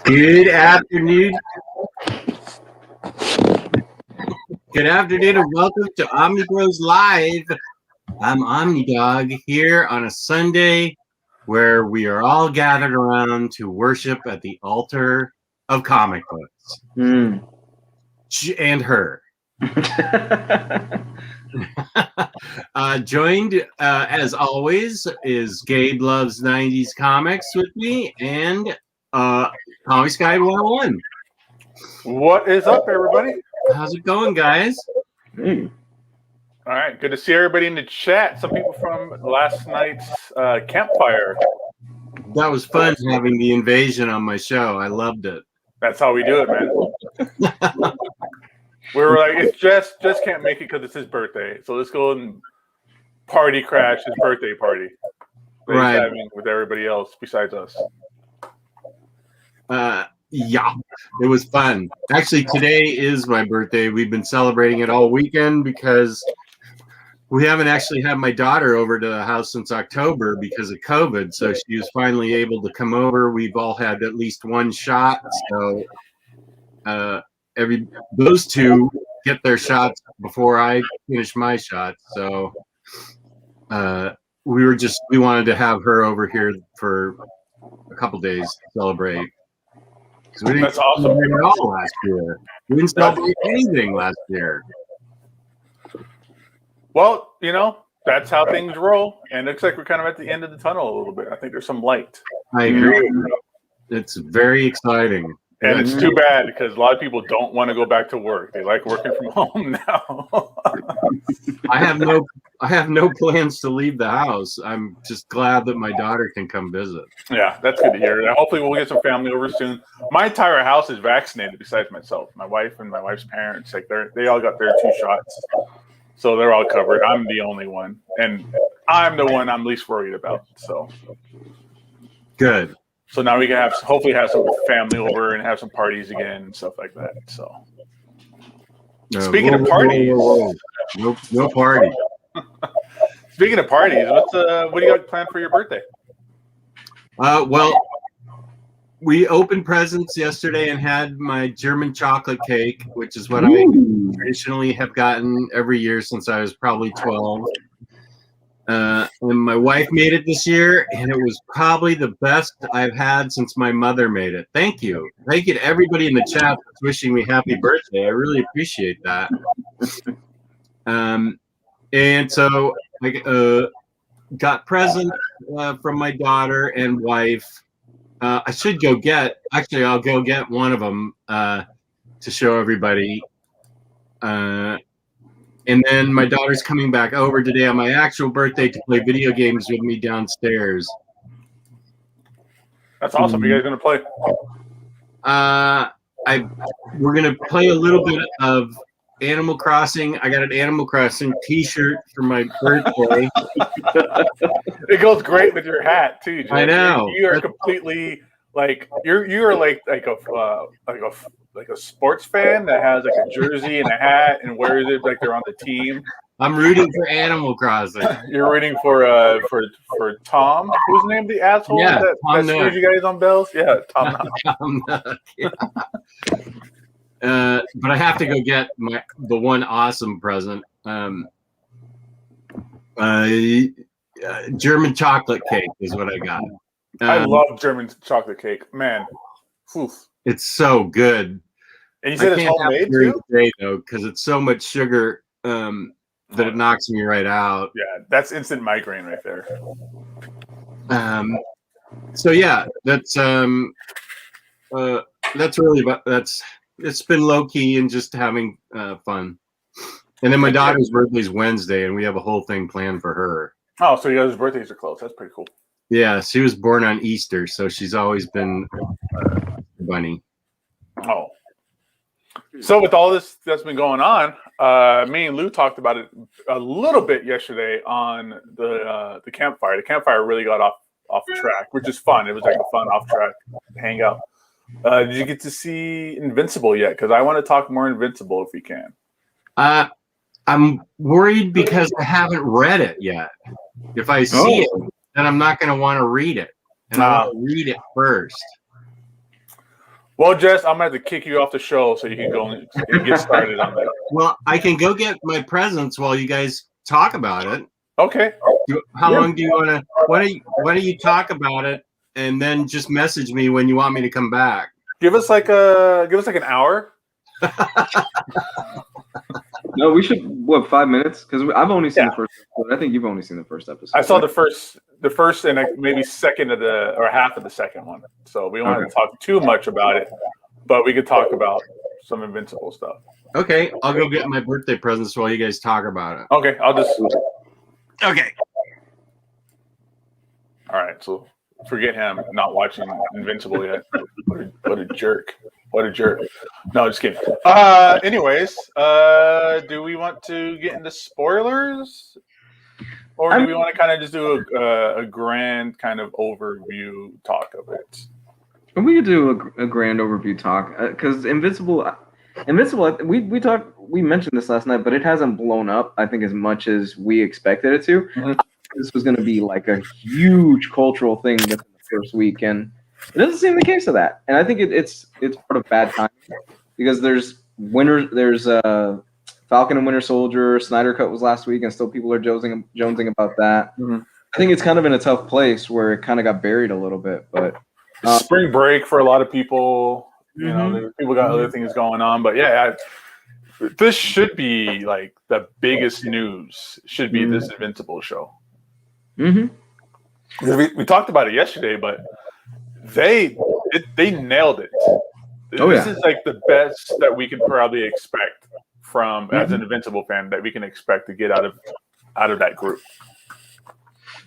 Good afternoon. Good afternoon and welcome to Omnibros Live. I'm Omnidog here on a Sunday where we are all gathered around to worship at the altar of comic books. And her. Joined, as always, is Gabe Loves 90s Comics with me and Comics Guide 101. What is up, everybody? How's it going, guys? All right, good to see everybody in the chat. Some people from last night's campfire. That was fun having the invasion on my show. I loved it. That's how we do it, man. We were like, it's just can't make it because it's his birthday. So let's go and party crash his birthday party. That he's having with everybody else besides us. Yeah, it was fun. Actually, today is my birthday. We've been celebrating it all weekend because we haven't actually had my daughter over to the house since October because of COVID. So she was finally able to come over. We've all had at least one shot. So those two get their shots before I finish my shot. So we wanted to have her over here for a couple days to celebrate. We didn't celebrate at all last year. We didn't celebrate anything last year. Well, you know, that's how things roll. And it looks like we're kind of at the end of the tunnel a little bit. I think there's some light. I agree. It's very exciting. And it's too bad because a lot of people don't want to go back to work. They like working from home now. I have no plans to leave the house. I'm just glad that my daughter can come visit. Yeah, that's good to hear. Hopefully we'll get some family over soon. My entire house is vaccinated besides myself. My wife and my wife's parents, like they all got their 2 shots. So they're all covered. I'm the only one. And I'm the one I'm least worried about. So good. So now we can hopefully have some family over and have some parties again and stuff like that. So speaking of parties, no party. Speaking of parties, what do you got planned for your birthday? Well, we opened presents yesterday and had my German chocolate cake, which is what I traditionally have gotten every year since I was probably 12. And my wife made it this year, and it was probably the best I've had since my mother made it. Thank you. Thank you to everybody in the chat that's wishing me happy birthday. I really appreciate that. And so I got presents from my daughter and wife. I should go I'll go get one of them to show everybody. And then my daughter's coming back over today on my actual birthday to play video games with me downstairs. That's awesome. You guys gonna play? We're gonna play a little bit of Animal Crossing. I got an Animal Crossing T-shirt for my birthday. It goes great with your hat too, Jim. I know. You are completely like you're like a sports fan that has like a jersey and a hat and wears it like they're on the team. I'm rooting for Animal Crossing. You're rooting for Tom. Who's the name of the asshole that screws you guys on bells? Yeah, Tom. Tom Nook, yeah. But I have to go get the one awesome present. German chocolate cake is what I got. I love German chocolate cake, man. Oof. It's so good. And you said it's homemade too? Today, though, because it's so much sugar that it knocks me right out. Yeah, that's instant migraine right there. So yeah, that's really it's been low key and just having fun. And then my daughter's birthday's Wednesday, and we have a whole thing planned for her. Oh, so you guys' birthdays are close. That's pretty cool. Yeah, she was born on Easter, so she's always been a bunny. Oh. So with all this that's been going on, me and Lou talked about it a little bit yesterday on the campfire. The campfire really got off track, which is fun. It was like a fun off-track hangout. Did you get to see Invincible yet? Because I want to talk more Invincible if we can. I'm worried because I haven't read it yet. If I see it, then I'm not going to want to read it. And I want to read it first. Well, Jess, I'm gonna have to kick you off the show so you can go and get started on that. Well, I can go get my presents while you guys talk about it. Okay. How long do you want to? Why don't you talk about it and then just message me when you want me to come back? Give us like an hour. No, we should 5 minutes because I've only seen the first episode. I think you've only seen the first episode. I saw the first and maybe second of half of the second one. So we don't have to talk too much about it, but we could talk about some Invincible stuff. Okay, I'll go get my birthday presents while you guys talk about it. Okay, I'll just. Okay. All right, so forget him not watching Invincible yet. What a jerk. What a jerk. No, just kidding. Anyways, do we want to get into spoilers? Or do we want to kind of just do a grand kind of overview talk of it? We could do a grand overview talk because Invincible, we mentioned this last night, but it hasn't blown up, I think, as much as we expected it to. Mm-hmm. This was going to be like a huge cultural thing within the first week, and it doesn't seem the case of that. And I think it's part of bad timing because there's Falcon and Winter Soldier, Snyder Cut was last week, and still people are jonesing about that. Mm-hmm. I think it's kind of in a tough place where it kind of got buried a little bit. But spring break for a lot of people, you know, people got other things going on. But yeah, this should be like the biggest news. Should be this Invincible show. Mm-hmm. We talked about it yesterday, but they nailed it. This is like the best that we can probably expect from as an Invincible fan that we can expect to get out of that group.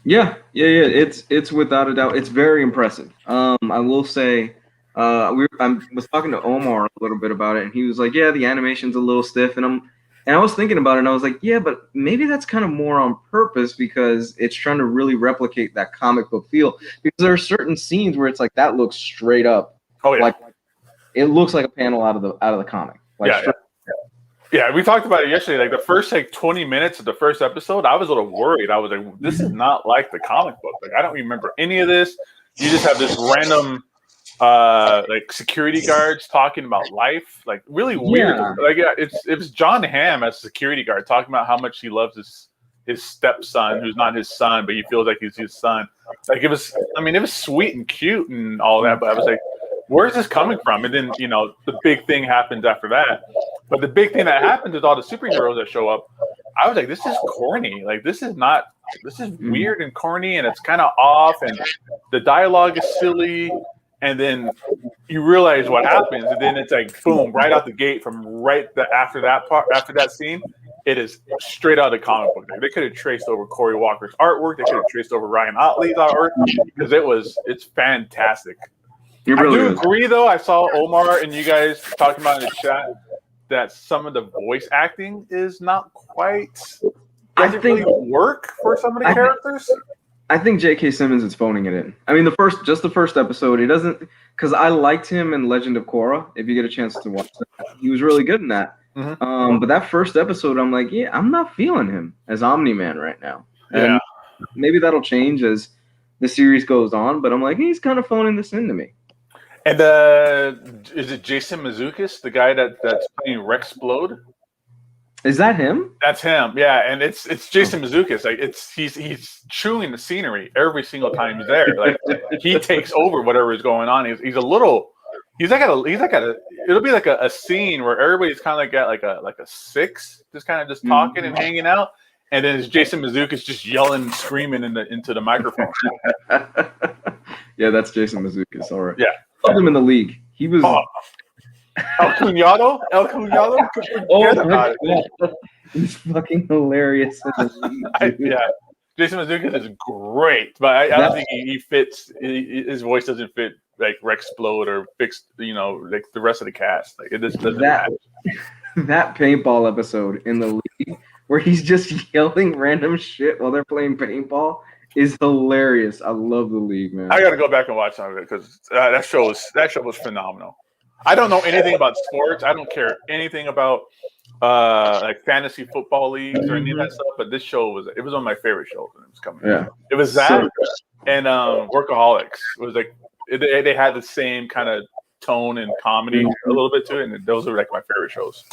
Yeah. It's without a doubt. It's very impressive. I will say, I was talking to Omar a little bit about it, and he was like, "Yeah, the animation's a little stiff," and I was thinking about it, and I was like, "Yeah, but maybe that's kind of more on purpose because it's trying to really replicate that comic book feel. Because there are certain scenes where it's like that looks straight up, like it looks like a panel out of the comic." Yeah, we talked about it yesterday. Like the first 20 minutes of the first episode, I was a little worried. I was like, "This is not like the comic book. Like I don't remember any of this. You just have this random." Security guards talking about life, like really weird. It was John Hamm as a security guard talking about how much he loves his stepson, who's not his son, but he feels like he's his son. Like it was sweet and cute and all that, but I was like, where's this coming from? And then the big thing happens after that. But the big thing that happens is all the superheroes that show up. I was like, this is corny. Like this is weird and corny, and it's kind of off, and the dialogue is silly. And then you realize what happens, and then it's like boom, right out the gate from after that scene, it is straight out of the comic book. They could have traced over Corey Walker's artwork. They could have traced over Ryan Otley's artwork because it's fantastic. I do agree, though. I saw Omar and you guys talking about in the chat that some of the voice acting is not quite doesn't really work for some of the characters. I think J.K. Simmons is phoning it in. I mean, the first episode, he doesn't, because I liked him in Legend of Korra. If you get a chance to watch that, he was really good in that. Mm-hmm. But that first episode, I'm like, yeah, I'm not feeling him as Omni-Man right now. And maybe that'll change as the series goes on. But I'm like, he's kind of phoning this into me. And is it Jason Mazzuccas, the guy that's playing Rexplode? Is that him? That's him, yeah. And it's Jason Mazzuccas. Like he's chewing the scenery every single time he's there. Like he takes over whatever is going on. He's it'll be like a scene where everybody's kind of like a six, just kind of just talking and hanging out, and then it's Jason Mazzuccas just yelling and screaming into the microphone. Yeah, that's Jason Mazzuccas. All right. Yeah, I loved him in the league. He was. El Cunado? He's fucking hilarious. Jason Mazzuccas is great, but I don't think he fits. His voice doesn't fit like Rexplode or fix, like the rest of the cast. Like it just doesn't match. That paintball episode in the league where he's just yelling random shit while they're playing paintball is hilarious. I love the league, man. I got to go back and watch some of it because that show was phenomenal. I don't know anything about sports. I don't care anything about like fantasy football leagues or any of that stuff. But this show was one of my favorite shows when it was coming. Yeah, it was that and Workaholics. It was like they had the same kind of tone and comedy a little bit to it, and those are like my favorite shows.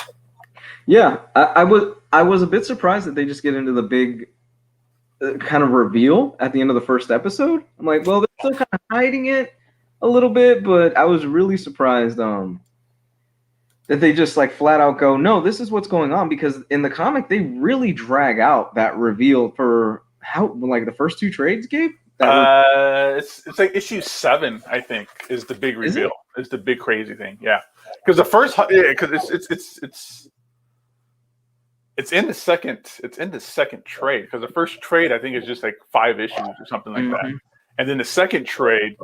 Yeah, I was a bit surprised that they just get into the big kind of reveal at the end of the first episode. I'm like, well, they're still kind of hiding it a little bit, but I was really surprised that they just like flat out go, no, this is what's going on, because in the comic they really drag out that reveal for how like the first 2 trades, Gabe. It's like issue 7, I think, is the big reveal. Is the big crazy thing, yeah. Because the first, because it's in the second trade. Because the first trade, I think, is just like 5 issues or something like that, and then the second trade,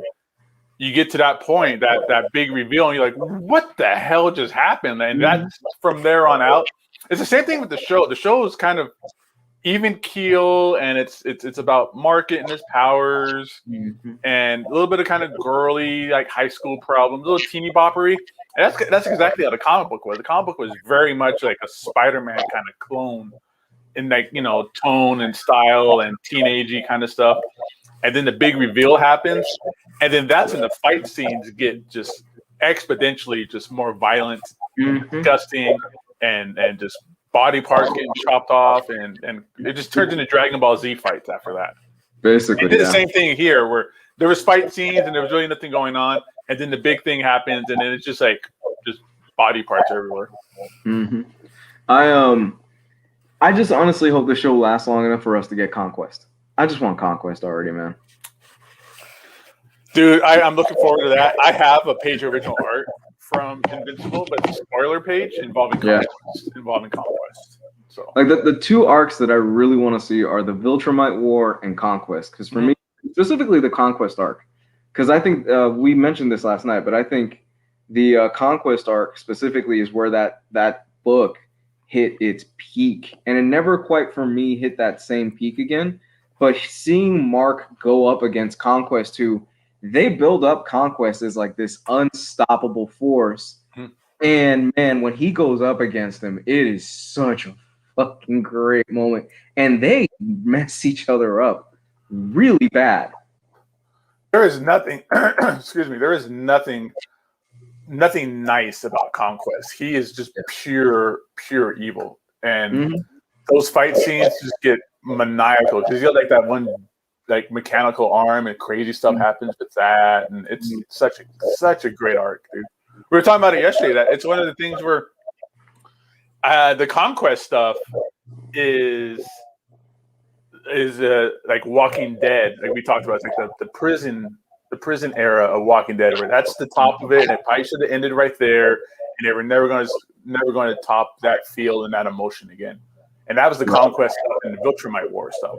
you get to that point, that big reveal, and you're like, what the hell just happened? And that's from there on out. It's the same thing with the show. The show is kind of even keel, and it's about Market and his powers, and a little bit of kind of girly, like high school problems, a little teeny boppery. And that's exactly how the comic book was. The comic book was very much like a Spider-Man kind of clone in like, you know, tone and style and teenagey kind of stuff. And then the big reveal happens, and then that's when the fight scenes get just exponentially just more violent, disgusting, and just body parts getting chopped off, and it just turns into Dragon Ball Z fights after that. Basically, they did the same thing here, where there was fight scenes and there was really nothing going on, and then the big thing happens, and then it's just like just body parts everywhere. I just honestly hope the show lasts long enough for us to get Conquest. I just want Conquest already, man. Dude, I'm looking forward to that. I have a page of original art from Invincible, but it's a spoiler page involving Conquest. So, like the 2 arcs that I really want to see are the Viltrumite War and Conquest. Because for me, specifically the Conquest arc, because I think we mentioned this last night, but I think the Conquest arc specifically is where that book hit its peak, and it never quite for me hit that same peak again. But seeing Mark go up against Conquest, who they build up Conquest as like this unstoppable force, and man, when he goes up against him, it is such a fucking great moment, and they mess each other up really bad. There is nothing. Excuse me. There is nothing nice about Conquest. He is just pure evil, and those fight scenes just get maniacal because you got like that one like mechanical arm and crazy stuff happens with that, and it's such a great arc, dude. We were talking about it yesterday, that it's one of the things where the Conquest stuff is like Walking Dead, like we talked about. It's like the prison era of Walking Dead, where that's the top of it, and it probably should have ended right there, and they were never going to top that feel and that emotion again. And that was the Conquest stuff and the Viltrumite War stuff.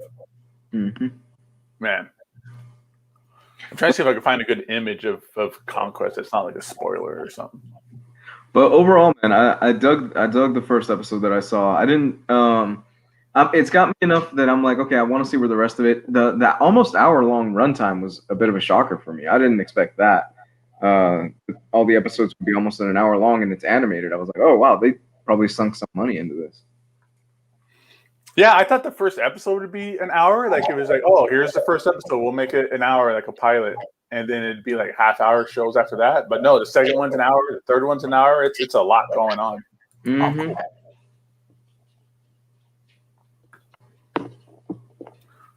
Man, I'm trying to see if I can find a good image of Conquest. It's not like a spoiler or something. But overall, man, I dug the first episode that I saw. I didn't. It's got me enough that I'm like, okay, I want to see where the rest of it. That almost hour-long runtime was a bit of a shocker for me. I didn't expect that. All the episodes would be almost an hour long, and it's animated. I was like, oh wow, they probably sunk some money into this. Yeah, I thought the first episode would be an hour. Like it was like, oh, here's the first episode. We'll make it an hour, like a pilot, and then it'd be like half-hour shows after that. But no, the second one's an hour, the third one's an hour. It's a lot going on. Oh, cool.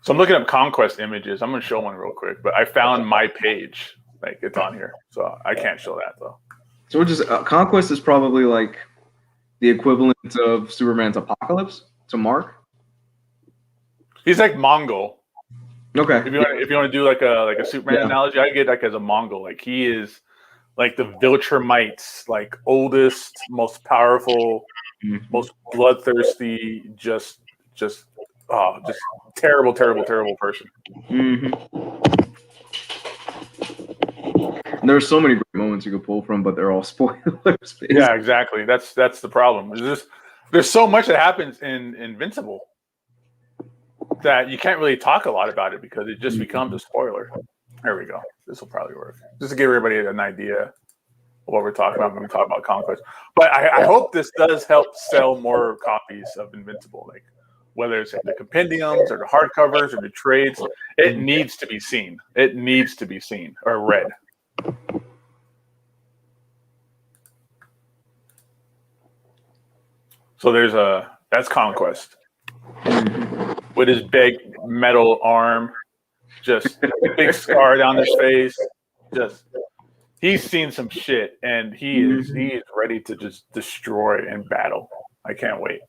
So I'm looking up Conquest images. I'm gonna show one real quick, but I found my page. Like it's on here, so I can't show that though. So just Conquest is probably like the equivalent of Superman's Apocalypse to Mark. He's like Mongol. Okay. If you want to do like a Superman analogy, I get like as a Mongol. Like he is like the Viltrumites, like oldest, most powerful, most bloodthirsty, just terrible person. And there are so many great moments you could pull from, but they're all spoilers. Basically. Yeah, exactly. That's the problem. There's so much that happens in Invincible that you can't really talk a lot about it because it just becomes a spoiler. There we go. This will probably work. Just to give everybody an idea of what we're talking about when we talk about Conquest. But I hope this does help sell more copies of Invincible. Like whether it's the compendiums or the hardcovers or the trades, it needs to be seen. It needs to be seen or read. So that's Conquest with his big metal arm, just big scar down his face. Just he's seen some shit, and he is ready to just destroy and battle. I can't wait.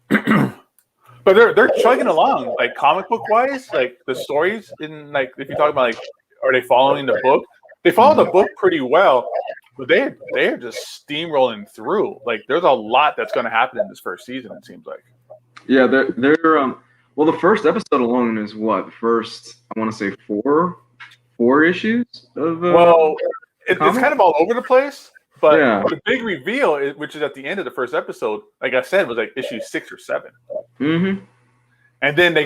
But they're chugging along, like comic book wise, like the stories in like if you talk about like are they following the book? They follow the book pretty well, but they're just steamrolling through. Like there's a lot that's going to happen in this first season. It seems like. Yeah, they're well, the first episode alone is what first I want to say four issues of well, it's kind of all over the place. But yeah. The big reveal, which is at the end of the first episode, like I said, was like issue 6 or 7. Mm-hmm. And then they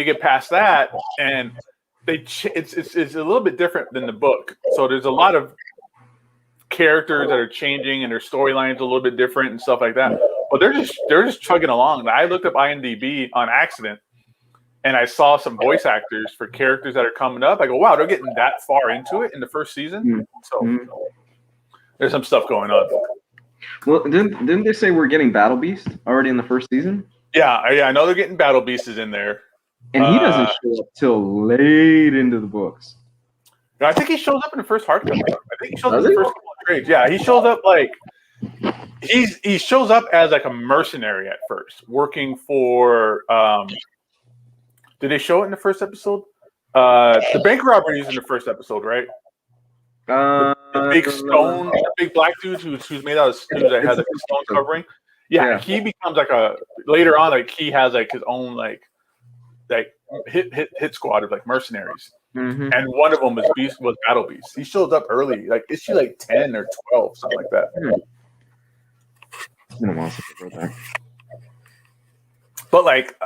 get past that, and it's a little bit different than the book. So there's a lot of characters that are changing, and their storylines a little bit different and stuff like that. But they're just chugging along. I looked up IMDb on accident, and I saw some voice actors for characters that are coming up. I go, wow, they're getting that far into it in the first season. Mm-hmm. So. There's some stuff going on. Well, didn't they say we're getting Battle Beast already in the first season? Yeah, I know they're getting Battle Beast is in there. And he doesn't show up till late into the books. I think he shows up in the first hardcover. I think he shows up in the first couple of trades. Yeah, he shows up like he shows up as like a mercenary at first, working for did they show it in the first episode? The bank robbery is in the first episode, right? The big stone, the big black dude who's made out of stone that has like a stone covering. Yeah, he becomes like later on, like he has like his own like hit squad of like mercenaries, and one of them was Battle Beast. He shows up early, like issue like 10 or 12, something like that. It's been a while since I read that. But like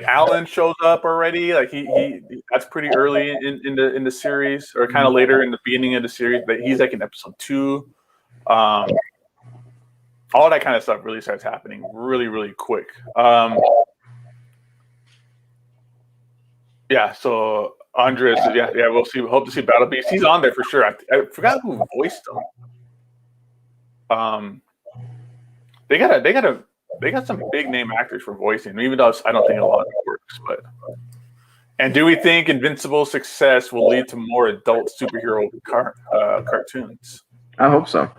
Alan shows up already. Like he that's pretty early in the series, or kind of later in the beginning of the series. But he's like in episode 2. All that kind of stuff really starts happening really, really quick. Yeah. So Andres, we'll see. Hope to see Battle Beast. He's on there for sure. I forgot who voiced him. They got some big name actors for voicing, even though I don't think a lot of it works. But and do we think Invincible success will lead to more adult superhero cartoons? I hope so.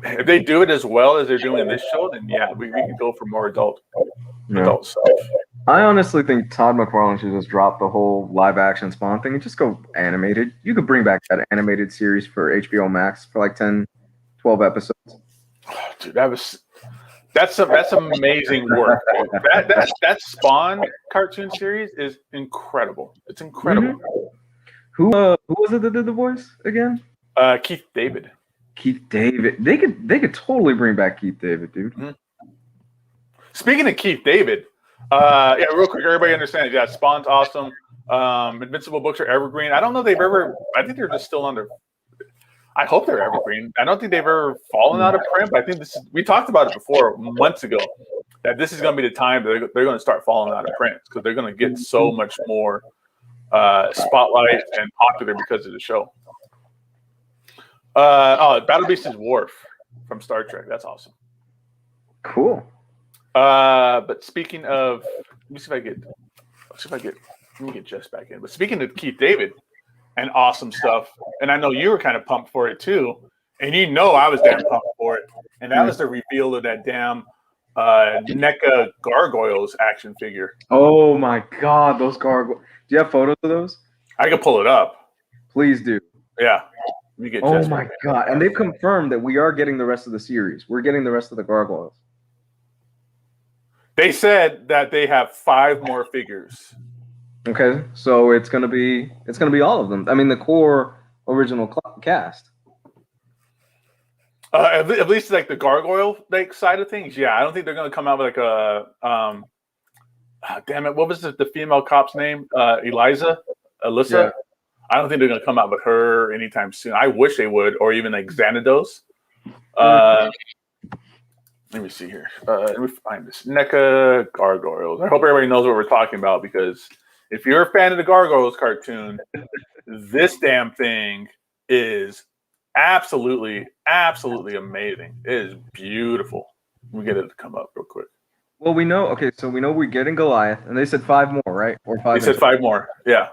If they do it as well as they're doing in this show, then yeah, we can go for more adult stuff. I honestly think Todd McFarlane should just drop the whole live action Spawn thing and just go animated. You could bring back that animated series for HBO Max for like 10, 12 episodes. Oh, dude, that's amazing work. That Spawn cartoon series is incredible. It's incredible. Who was it that did the voice again? Keith David. Keith David. They could totally bring back Keith David, dude. Mm-hmm. Speaking of Keith David, real quick, everybody understands. Yeah, Spawn's awesome. Invincible books are evergreen. I don't know if they've ever. I think they're just still under. I hope they're evergreen. I don't think they've ever fallen out of print, but I think we talked about it before months ago, that this is going to be the time that they're going to start falling out of print because they're going to get so much more spotlight and popular because of the show. Battle Beast is Worf from Star Trek. That's awesome. Cool. But speaking of, let me get Jess back in. But speaking of Keith David and awesome stuff, and I know you were kind of pumped for it too, and you know I was damn pumped for it, and that was the reveal of that damn NECA Gargoyles action figure. Oh my God, those gargoyles! Do you have photos of those? I can pull it up. Please do. Yeah. Let me get Jess my God! And they've confirmed that we are getting the rest of the series. We're getting the rest of the gargoyles. They said that they have 5 more figures. Okay, so it's gonna be all of them. I mean, the core original cast. At least like the gargoyle side of things. Yeah, I don't think they're gonna come out with like a damn it, what was the female cop's name? Alyssa. Yeah. I don't think they're gonna come out with her anytime soon. I wish they would, or even like Xanados. Let me see here. Let me find this NECA Gargoyles. I hope everybody knows what we're talking about, because if you're a fan of the Gargoyles cartoon, this damn thing is absolutely amazing. It is beautiful. Let me get it to come up real quick. Well, we know. Okay, so we know we're getting Goliath, and they said 5 more, right? Or 5. They said 5 more. Yeah.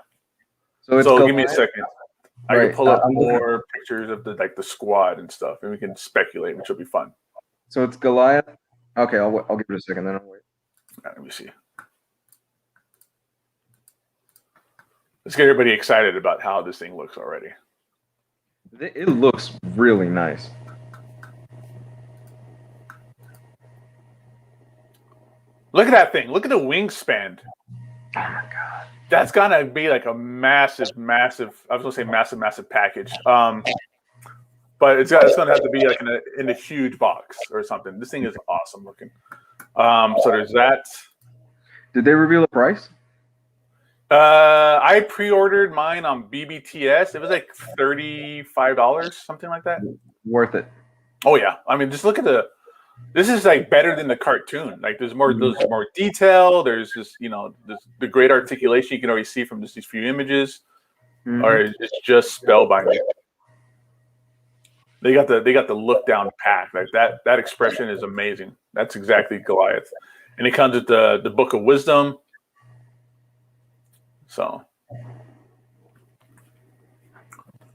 So it's give me a second. I Right. can pull up more pictures of the squad and stuff, and we can speculate, which will be fun. So it's Goliath. Okay, I'll give it a second, then I'll wait. All right, let me see. Let's get everybody excited about how this thing looks already. It looks really nice. Look at that thing. Look at the wingspan. Oh my god. That's gonna be like a massive. I was gonna say massive package. But it's gonna have to be like in a huge box or something. This thing is awesome looking. So there's that. Did they reveal the price? I pre-ordered mine on BBTS. It was like $35, something like that. Worth it. Oh yeah. I mean, just look at this is like better than the cartoon. Like there's more detail. There's just, the great articulation you can already see from just these few images. Mm-hmm. Or it's just spellbinding. They got the look down pack. Like that expression is amazing. That's exactly Goliath. And it comes with the Book of Wisdom. So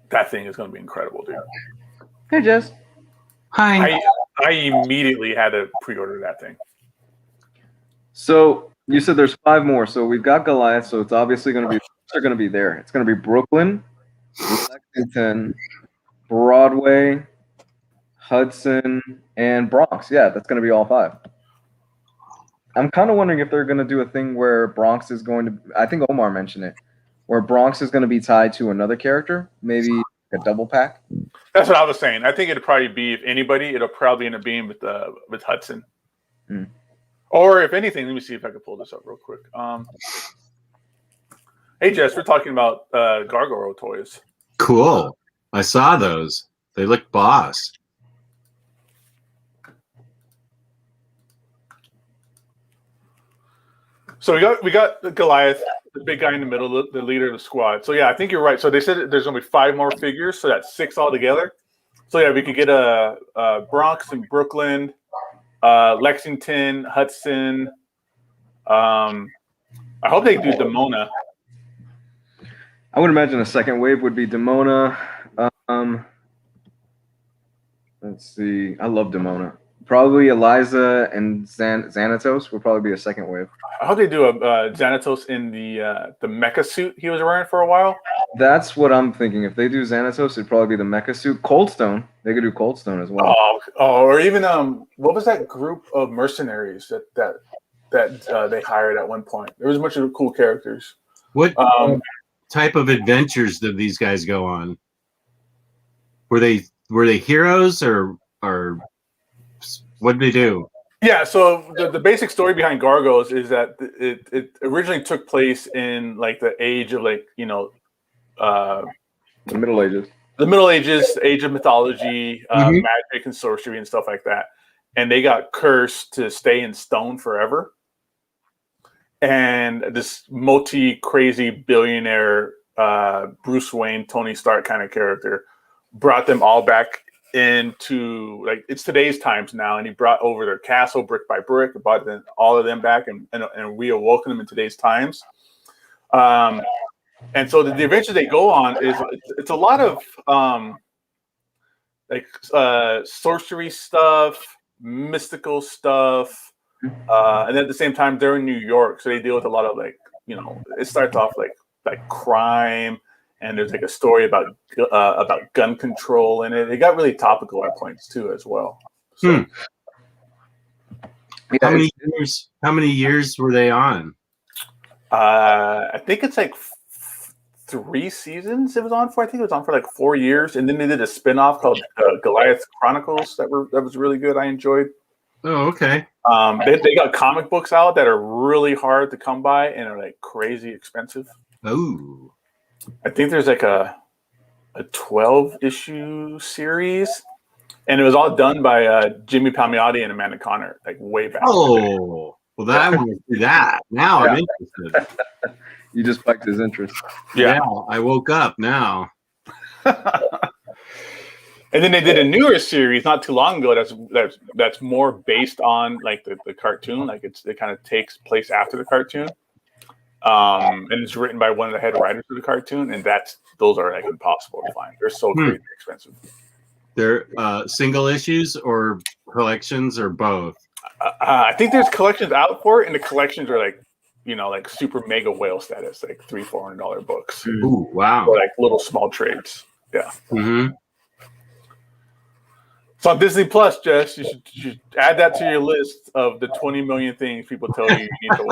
that thing is going to be incredible, dude. Hey, Jess. Hi. I immediately had to pre-order that thing. So you said there's 5 more. So we've got Goliath. So it's obviously going to be they're going to be there. It's going to be Brooklyn, Lexington, Broadway, Hudson, and Bronx. Yeah, that's going to be all 5. I'm kind of wondering if they're going to do a thing where Bronx is going to. I think Omar mentioned it, where Bronx is going to be tied to another character, maybe a double pack. That's what I was saying. I think it'd probably be, if anybody, it'll probably end up being with Hudson. Mm. Or if anything, let me see if I can pull this up real quick. Hey Jess, we're talking about Gargoyle toys. Cool. I saw those. They look boss. So we got Goliath, the big guy in the middle, the leader of the squad. So yeah, I think you're right. So they said there's gonna be 5 more figures, so that's 6 altogether. So yeah, we could get a Bronx and Brooklyn, Lexington, Hudson. I hope they do Demona. I would imagine a second wave would be Demona. Let's see. I love Demona. Probably Eliza and Xanatos will probably be a second wave. I hope they do a Xanatos in the mecha suit he was wearing for a while. That's what I'm thinking. If they do Xanatos, it'd probably be the mecha suit. Cold Stone. They could do Cold Stone as well. Or even what was that group of mercenaries that they hired at one point? There was a bunch of cool characters. What type of adventures did these guys go on? Were they heroes or what did they do? Yeah, so the basic story behind Gargoyles is that it originally took place in like the age of the Middle Ages. The Middle Ages, age of mythology, magic and sorcery and stuff like that. And they got cursed to stay in stone forever. And this multi-crazy billionaire Bruce Wayne, Tony Stark kind of character brought them all back into, like, it's today's times now, and he brought over their castle brick by brick, brought all of them back and reawoken them in today's times. And so the adventures they go on is it's a lot of sorcery stuff, mystical stuff, and at the same time they're in New York, so they deal with a lot of it starts off like crime. And there's like a story about gun control in it. It got really topical at points too, as well. So, How many years were they on? I think it's like 3 seasons. It was on for. I think it was on for like 4 years, and then they did a spinoff called Goliath Chronicles that was really good. I enjoyed. Oh, okay. They got comic books out that are really hard to come by and are like crazy expensive. Oh. I think there's like a 12-issue series, and it was all done by Jimmy Palmiotti and Amanda Connor, like way back. Oh, well, I want to see that. Now I'm interested. You just spiked his interest. Yeah, I woke up now. And then they did a newer series not too long ago that's more based on like the cartoon, like it kind of takes place after the cartoon, and it's written by one of the head writers of the cartoon, and those are like impossible to find. They're so crazy expensive. They're single issues or collections or both. I think there's collections out for it, and the collections are like, like super mega whale status, like $300-400 books. Ooh, wow! Or like little small trades. Yeah. Mm-hmm. It's on Disney Plus, Jess. You should add that to your list of the 20 million things people tell you need to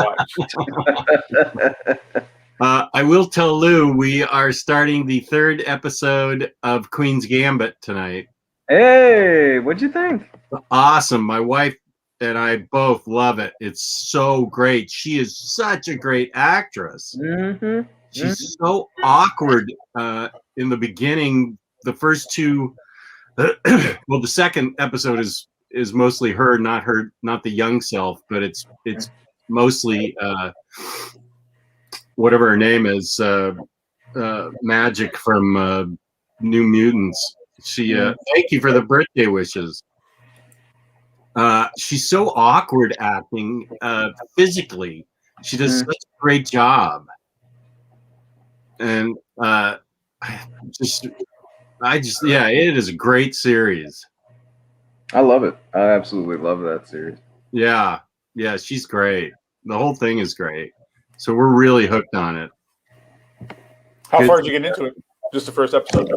watch. I will tell Lou we are starting the 3rd episode of Queen's Gambit tonight. Hey, what'd you think? Awesome. My wife and I both love it. It's so great. She is such a great actress. Mm-hmm. She's so awkward in the beginning. The first 2, well, the second episode is mostly her, not the young self, but it's mostly whatever her name is, Magic from New Mutants. She thank you for the birthday wishes. She's so awkward acting physically. She does such a great job, and it is a great series. I love it. I absolutely love that series. Yeah, she's great. The whole thing is great. So we're really hooked on it. How far did you get into it? Just the first episode?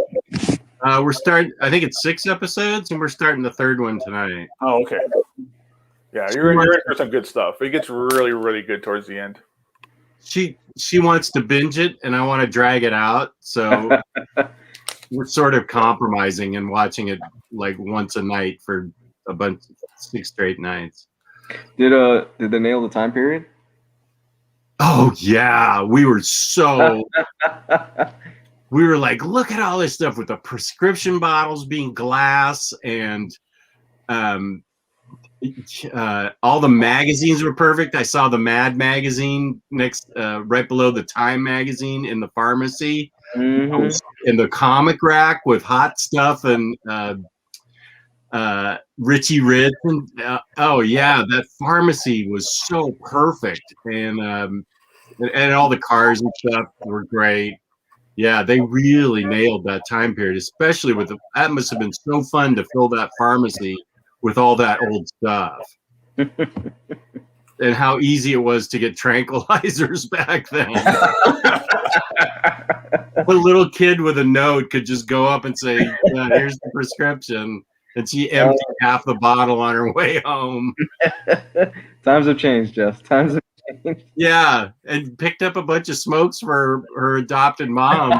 We're starting. I think it's 6 episodes, and we're starting the 3rd one tonight. Oh, okay. Yeah, you're in for some good stuff. It gets really, really good towards the end. She wants to binge it, and I want to drag it out. So we're sort of compromising and watching it like once a night for a bunch 6 straight nights. Did they nail the time period? Oh yeah, we were like, look at all this stuff with the prescription bottles being glass, and all the magazines were perfect. I saw the Mad magazine next, right below the Time magazine in the pharmacy. Mm-hmm. In the comic rack with hot stuff and Richie Rich. And, oh yeah, that pharmacy was so perfect, and all the cars and stuff were great. Yeah, they really nailed that time period, especially with that must have been so fun to fill that pharmacy with all that old stuff. And how easy it was to get tranquilizers back then. A little kid with a note could just go up and say, yeah, here's the prescription. And she emptied half the bottle on her way home. Times have changed, Jeff. Times have changed. Yeah, and picked up a bunch of smokes for her adopted mom.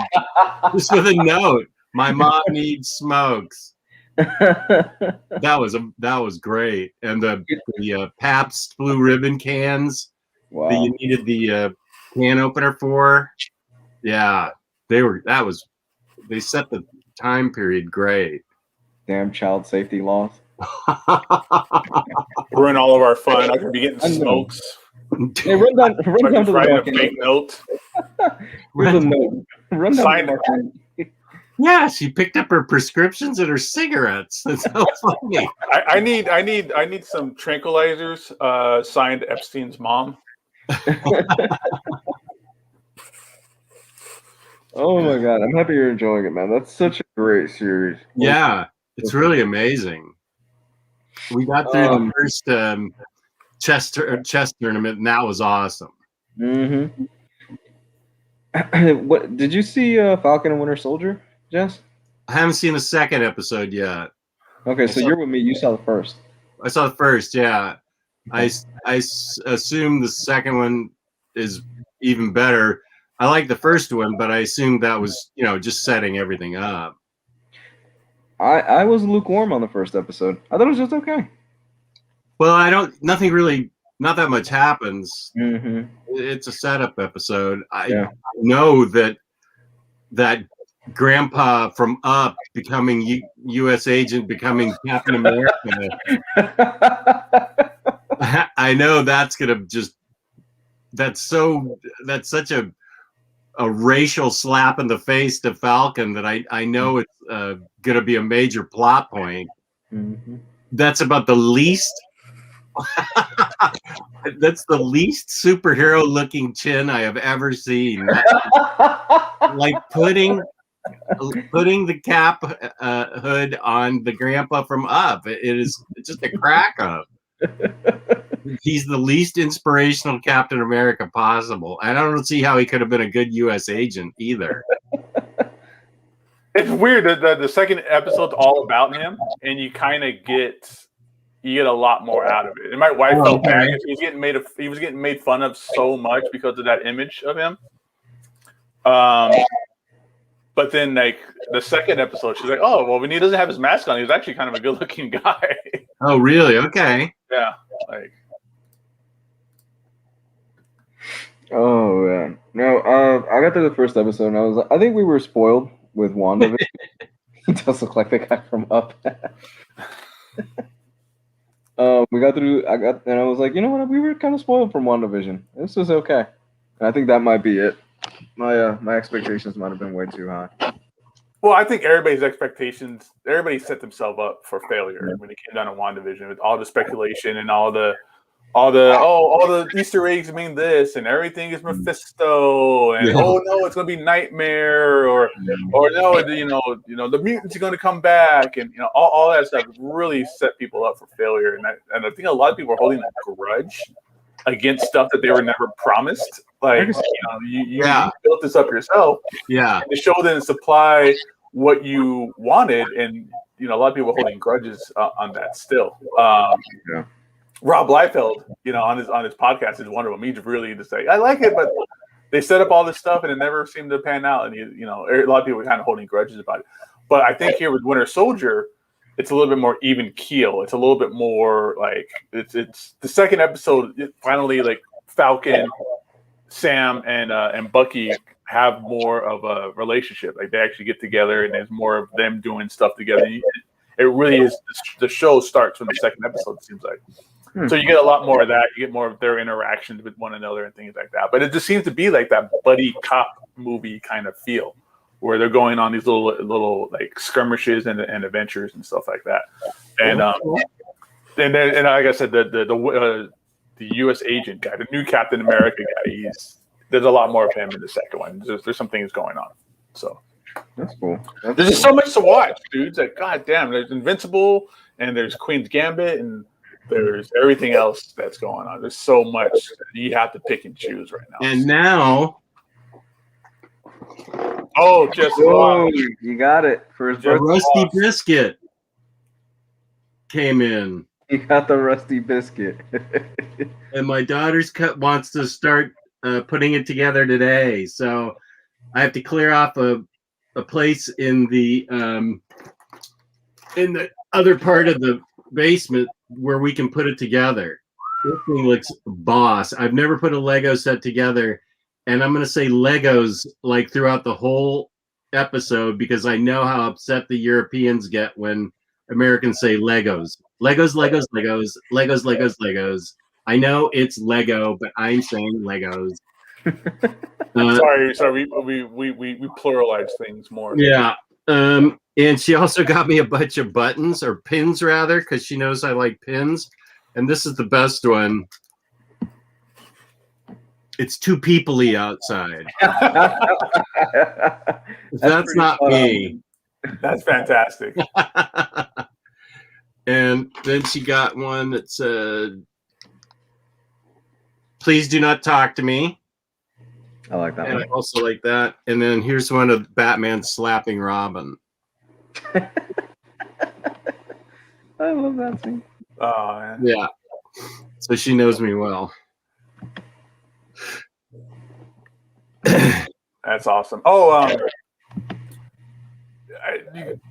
Just with a note. My mom needs smokes. That was great. And the Pabst Blue Ribbon cans that you needed the can opener for. Yeah, they set the time period great. Damn child safety laws. Ruin all of our fun. I could be getting smokes. Hey, run down to the writing a fake note. Run down to the Yeah, she picked up her prescriptions and her cigarettes. That's so funny. I need some tranquilizers signed Epstein's mom. Oh my god, I'm happy you're enjoying it, man. That's such a great series. Yeah, it's really amazing. We got through the first chess tournament, and that was awesome. Mm-hmm. What did you see Falcon and Winter Soldier, Jess? I haven't seen the 2nd episode yet. Okay, so you're with me. You saw the first. I saw the first, yeah. I assume the second one is even better. I like the first one, but I assumed that was, just setting everything up. I was lukewarm on the first episode. I thought it was just okay. Well, nothing really, not that much happens. Mm-hmm. It's a setup episode. I know that Grandpa from Up becoming U.S. agent, becoming Captain America. I know that's gonna that's such a a racial slap in the face to Falcon that I know it's going to be a major plot point. Mm-hmm. That's about the least. That's the least superhero looking chin I have ever seen. Like putting the cap hood on the grandpa from Up. It is just a crack up. He's the least inspirational Captain America possible. I don't see how he could have been a good U.S. agent either. It's weird that the second episode's all about him, and you kind of get a lot more out of it. And my wife felt bad because he was getting made fun of so much because of that image of him. But then like the second episode, she's like, "Oh, well, when he doesn't have his mask on, he's actually kind of a good-looking guy." Oh, really? Okay. Yeah, like. Oh man, no. I got to the first episode, and I think we were spoiled with WandaVision. He does look like the guy from Up. We got through. And I was like, you know what? We were kind of spoiled from WandaVision. This is okay. And I think that might be it. My expectations might have been way too high. Well, I think everybody set themselves up for failure when it came down to WandaVision with all the speculation and all the Easter eggs mean this and everything is Mephisto and oh no, it's gonna be Nightmare or no, the mutants are gonna come back and all that stuff really set people up for failure and I think a lot of people are holding a grudge against stuff that they were never promised. Like you built this up yourself. Yeah. And the show didn't supply what you wanted, and a lot of people are holding grudges on that still. Rob Liefeld, on his podcast is Wonder Woman. He's really to say, I like it, but they set up all this stuff and it never seemed to pan out. And a lot of people are kind of holding grudges about it. But I think here with Winter Soldier, it's a little bit more even keel. It's a little bit more like it's the second episode. Finally, like Falcon, Sam, and Bucky have more of a relationship. Like they actually get together and there's more of them doing stuff together. It really is. The show starts from the second episode. It seems like. So you get a lot more of that. You get more of their interactions with one another and things like that. But it just seems to be like that buddy cop movie kind of feel, where they're going on these little like skirmishes and adventures and stuff like that. And then like I said, the U.S. agent guy, the new Captain America guy, there's a lot more of him in the second one. There's some things going on. So that's cool. There's just so much to watch, dude. It's like, God damn, there's Invincible and there's Queen's Gambit and there's everything else that's going on. There's so much you have to pick and choose right now. And now, you got it for his birthday. Rusty Biscuit came in. You got the Rusty Biscuit. And my daughter's wants to start putting it together today, so I have to clear off a place in the other part of the basement where we can put it together. This thing looks boss. I've never put a Lego set together, and I'm going to say Legos like throughout the whole episode because I know how upset the Europeans get when Americans say Legos. Legos, Legos, Legos, Legos, Legos, Legos. I know it's Lego, but I'm saying Legos. Sorry, we pluralize things more. Yeah. And she also got me a bunch of buttons or pins rather, because she knows I like pins. And this is the best one. It's too people-y outside. That's not me. That's fantastic. And then she got one that said, "Please do not talk to me." I like that and one. I also like that. And then here's one of Batman slapping Robin. I love that scene. Oh, man. Yeah. So she knows me well. That's awesome. Oh,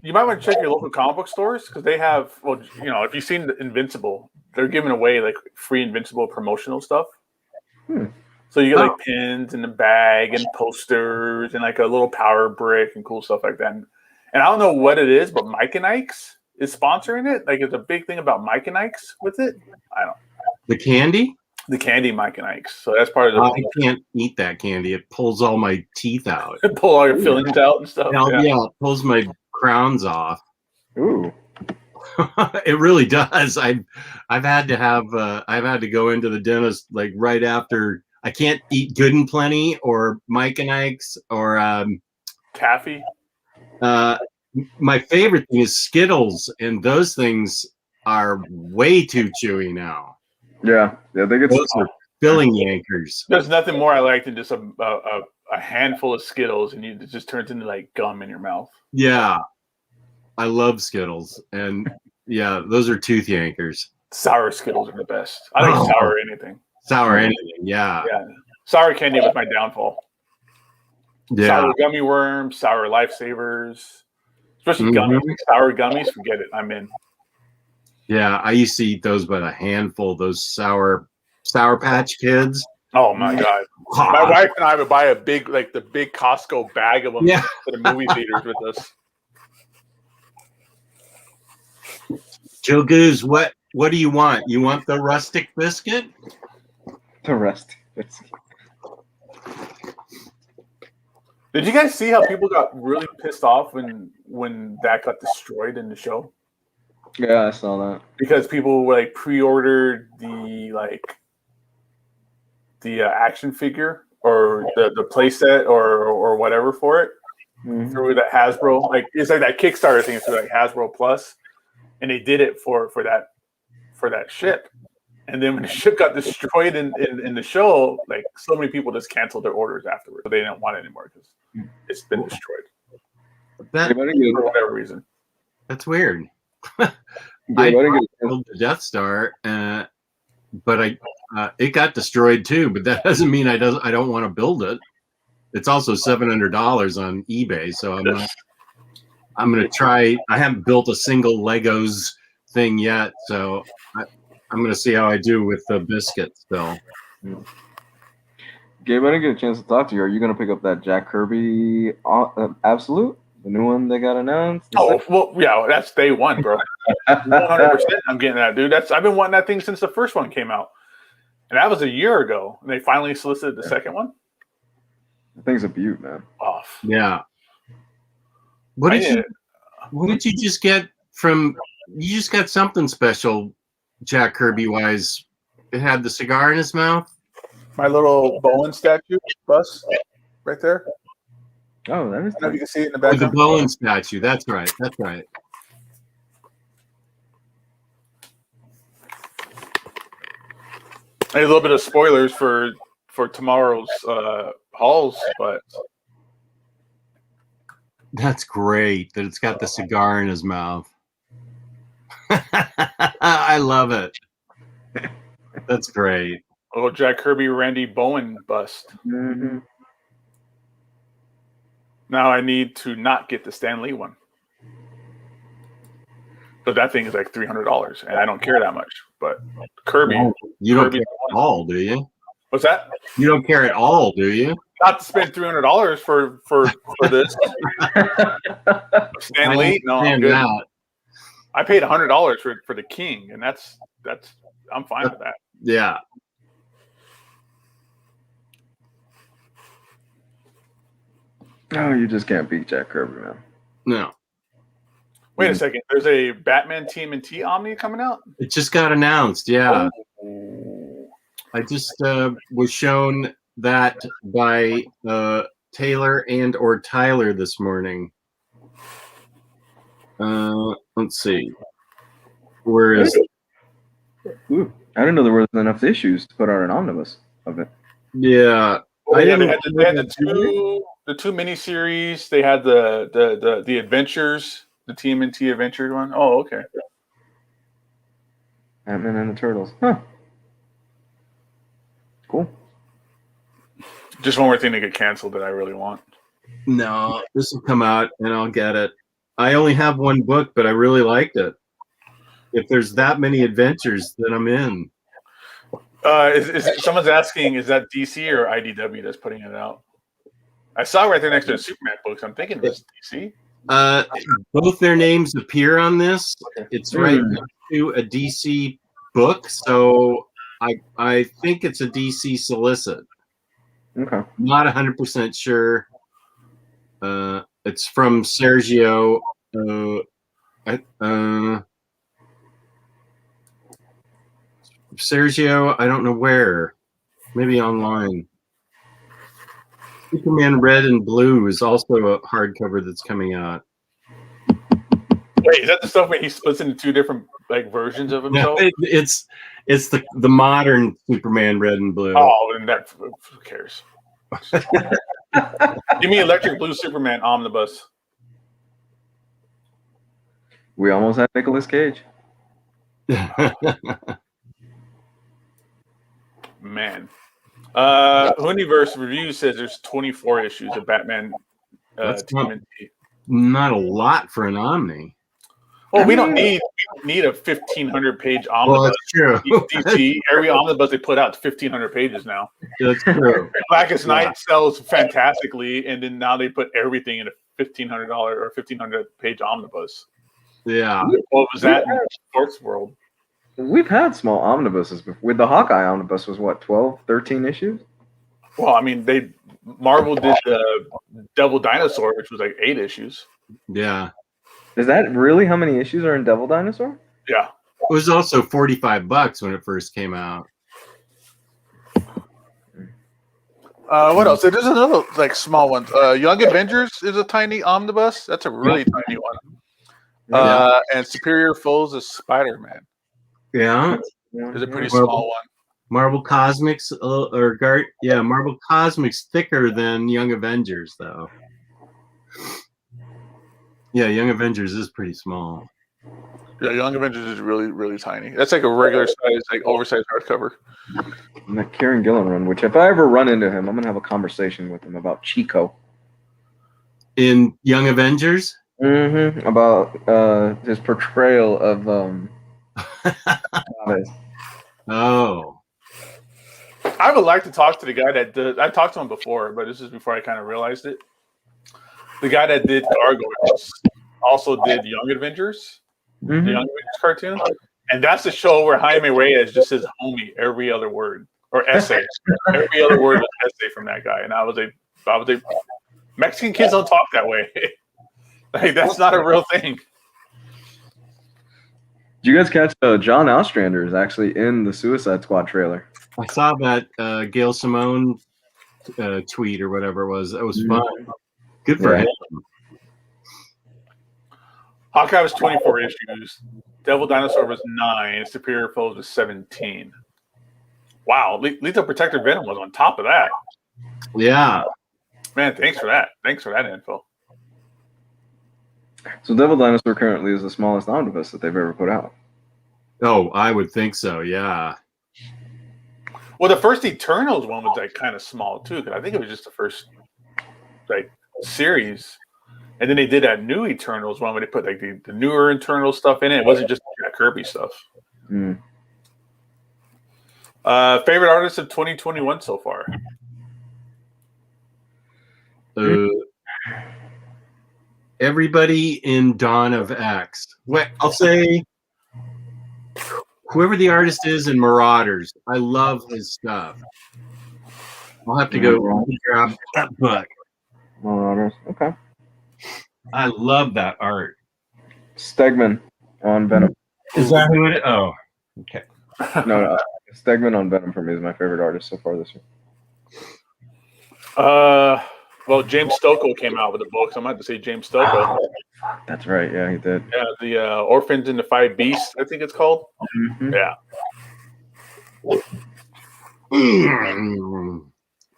you might want to check your local comic book stores because they have, well, if you've seen Invincible, they're giving away like free Invincible promotional stuff. So you get like pins in the bag and posters and like a little power brick and cool stuff like that. And I don't know what it is, but Mike and Ike's is sponsoring it. Like it's a big thing about Mike and Ike's with it. I don't know. The candy? The candy Mike and Ike's. So that's part of the. I can't eat that candy. It pulls all my teeth out. Pull all your fillings out and stuff. Yeah, it pulls my crowns off. Ooh. It really does. I've had to go into the dentist like right after. I can't eat Good and Plenty or Mike and Ike's or Taffy. My favorite thing is Skittles, and those things are way too chewy now. Yeah, they get Those are filling yankers. There's nothing more I like than just a handful of Skittles, and it just turns into like gum in your mouth. Yeah, I love Skittles, and yeah, those are tooth yankers. Sour Skittles are the best. I think sour anything. Sour anything, yeah. Sour candy was my downfall. Yeah. Sour gummy worms, sour lifesavers, especially gummies. Sour gummies, forget it. I'm in. Yeah, I used to eat those by the handful. Those Sour Patch Kids. Oh my god! My wife and I would buy the big Costco bag of them for the movie theaters with us. Joe Goose, what do you want? You want the rustic biscuit? The rustic biscuit. Did you guys see how people got really pissed off when that got destroyed in the show? Yeah, I saw that. Because people like pre-ordered the action figure or the playset or whatever for it through that Hasbro. Like it's like that Kickstarter thing through like Hasbro Plus, and they did it for that ship. And then when the ship got destroyed in the show, like so many people just canceled their orders afterwards. So they didn't want it anymore because it's been destroyed for whatever reason. That's weird. I built the Death Star, but it got destroyed too. But that doesn't mean I don't want to build it. It's also $700 on eBay, so I'm gonna try. I haven't built a single Legos thing yet, so I'm gonna see how I do with the biscuit still. Gabe, I didn't get a chance to talk to you. Are you gonna pick up that Jack Kirby Absolute? The new one that got announced? Oh, well, yeah, that's day one, bro. 100%. I'm getting that, dude. I've been wanting that thing since the first one came out, and that was a year ago. And they finally solicited the second one. The thing's a beaut, man. Off. Yeah. What did you just get from? You just got something special, Jack Kirby wise. It had the cigar in his mouth. My little Bowen statue bust right there. Oh, that is. I don't know if you can see it in the Oh, background. the Bowen statue. That's right. That's right. A little bit of spoilers for tomorrow's hauls, but That's great that it's got the cigar in his mouth. I love it. That's great. a little Jack Kirby, Randy Bowen bust. Mm-hmm. Now I need to not get the Stan Lee one. But that thing is like $300, and I don't care that much. But Kirby, You don't Kirby care at all, do you? what's that? You don't care at all, do you? Not to spend $300 for this. Stan Lee? No, I'm good. That. I paid $100 for the King, and that's I'm fine with that. Yeah. Oh, you just can't beat Jack Kirby, man. No. Wait a second. There's a Batman TMNT Omni coming out? It just got announced. Yeah. Oh. I just was shown that by Taylor and or Tyler this morning. Let's see. Where is it? Ooh, I didn't know there was enough issues to put out an omnibus of it. Yeah. Well, they had the two miniseries. They had the adventures, the TMNT adventure one. Oh, okay. Ant-Man and the Turtles. Huh. Cool. Just one more thing to get canceled that I really want. No, this will come out and I'll get it. I only have one book, but I really liked it. If there's that many adventures, then I'm in. Someone's asking, is that DC or IDW that's putting it out? I saw right there next to the Superman books. I'm thinking it's DC. Both their names appear on this. It's right next to a DC book, so I think it's a DC solicit. Okay. Not 100% sure. It's from Sergio. Sergio, I don't know where. Maybe online. Superman Red and Blue is also a hardcover that's coming out. Wait, is that the stuff where he splits into two different like versions of himself? No, it's the modern Superman Red and Blue. Oh, and that who cares? Give me Electric Blue Superman Omnibus. We almost had Nicolas Cage. Man. Omniverse Review says there's 24 issues of Batman TMNT. Not a lot for an Omni. Well, we don't need a 1,500 page omnibus. Well, that's true. DC, every omnibus they put out is 1,500 pages now. That's true. Blackest Night sells fantastically, and then now they put everything in a $1,500 or 1,500 page omnibus. Yeah. What was that in the sports world? We've had small omnibuses before. With the Hawkeye omnibus was what, 12, 13 issues? Well, I mean, Marvel did the Devil Dinosaur, which was like 8 issues. Yeah. Is that really how many issues are in Devil Dinosaur? Yeah. It was also $45 when it first came out. What else? There's another like small one. Young Avengers is a tiny omnibus. That's a really tiny one. And Superior Foes is Spider-Man. Yeah. Is a pretty small one. Marvel Cosmics Marvel Cosmics thicker than Young Avengers though. Yeah, Young Avengers is pretty small. Yeah, Young Avengers is really, really tiny. That's like a regular size, like oversized hardcover. And that Kieran Gillen run, which if I ever run into him, I'm gonna have a conversation with him about Chico. In Young Avengers? Mm-hmm. About his portrayal of I would like to talk to the guy that did. I talked to him before, but this is before I kind of realized it. The guy that did Gargoyles also did Young Avengers, the Young Avengers cartoon, and that's the show where Jaime Reyes just says "homie" every other word or essay. Every other word was an essay from that guy, and I was a Mexican kids don't talk that way. Like that's not a real thing. Did you guys catch John Ostrander is actually in the Suicide Squad trailer? I saw that Gail Simone tweet or whatever it was. That was fun. Good for him. Hawkeye was 24 issues. Devil Dinosaur was 9. Superior Foes was 17. Wow. Lethal Protector Venom was on top of that. Yeah. Man, thanks for that. Thanks for that info. So Devil Dinosaur currently is the smallest omnibus that they've ever put out. Oh, I would think so. Yeah. Well, the first Eternals one was like kind of small too, because I think it was just the first like series, and then they did that new Eternals one where they put like the newer Eternal stuff in it. It wasn't just that Kirby stuff. Mm. Favorite artist of 2021 so far? Everybody in Dawn of X. I'll say whoever the artist is in Marauders. I love his stuff. I'll have to go grab that book. Marauders. Okay. I love that art. Stegman on Venom. Is that who it is? Oh, okay. No, Stegman on Venom for me is my favorite artist so far this year. Well, James Stokoe came out with a book, so I'm going to have to say James Stokoe. That's right. Yeah, he did. Yeah, the Orphans and the Five Beasts, I think it's called. Mm-hmm. Yeah.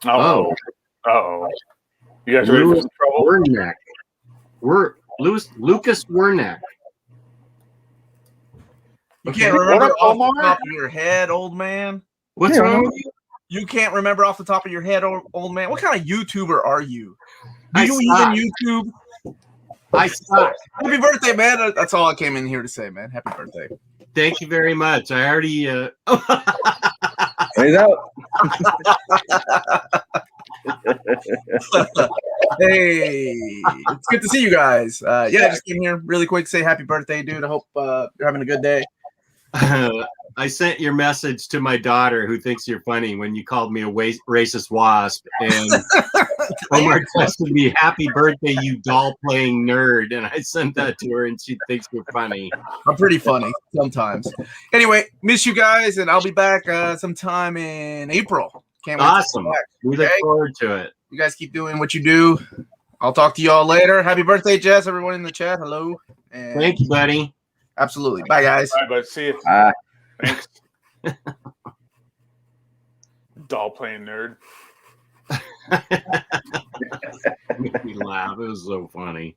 Oh. Uh-oh. You guys ready for some trouble? Lucas Wernick. You can't remember off the top of your head, old man? What's wrong with you? You can't remember off the top of your head, old man? What kind of YouTuber are you? Do I you suck. even YouTube? I suck. Happy birthday, man. That's all I came in here to say, man. Happy birthday. Thank you very much. I already He's out. Hey, it's good to see you guys. I just came here really quick to say happy birthday, dude. I hope you're having a good day. I sent your message to my daughter, who thinks you're funny, when you called me a racist wasp, and Omar texted me, "Happy birthday, you doll-playing nerd," and I sent that to her, and she thinks you're funny. I'm pretty funny sometimes. Anyway, miss you guys, and I'll be back sometime in April. Can't wait. Awesome. We look forward to it. You guys keep doing what you do. I'll talk to y'all later. Happy birthday, Jess. Everyone in the chat, hello. And thank you, buddy. Absolutely. Bye, guys. All right, bud. See you. Bye. Thanks. Doll playing nerd. Made me laugh. It was so funny.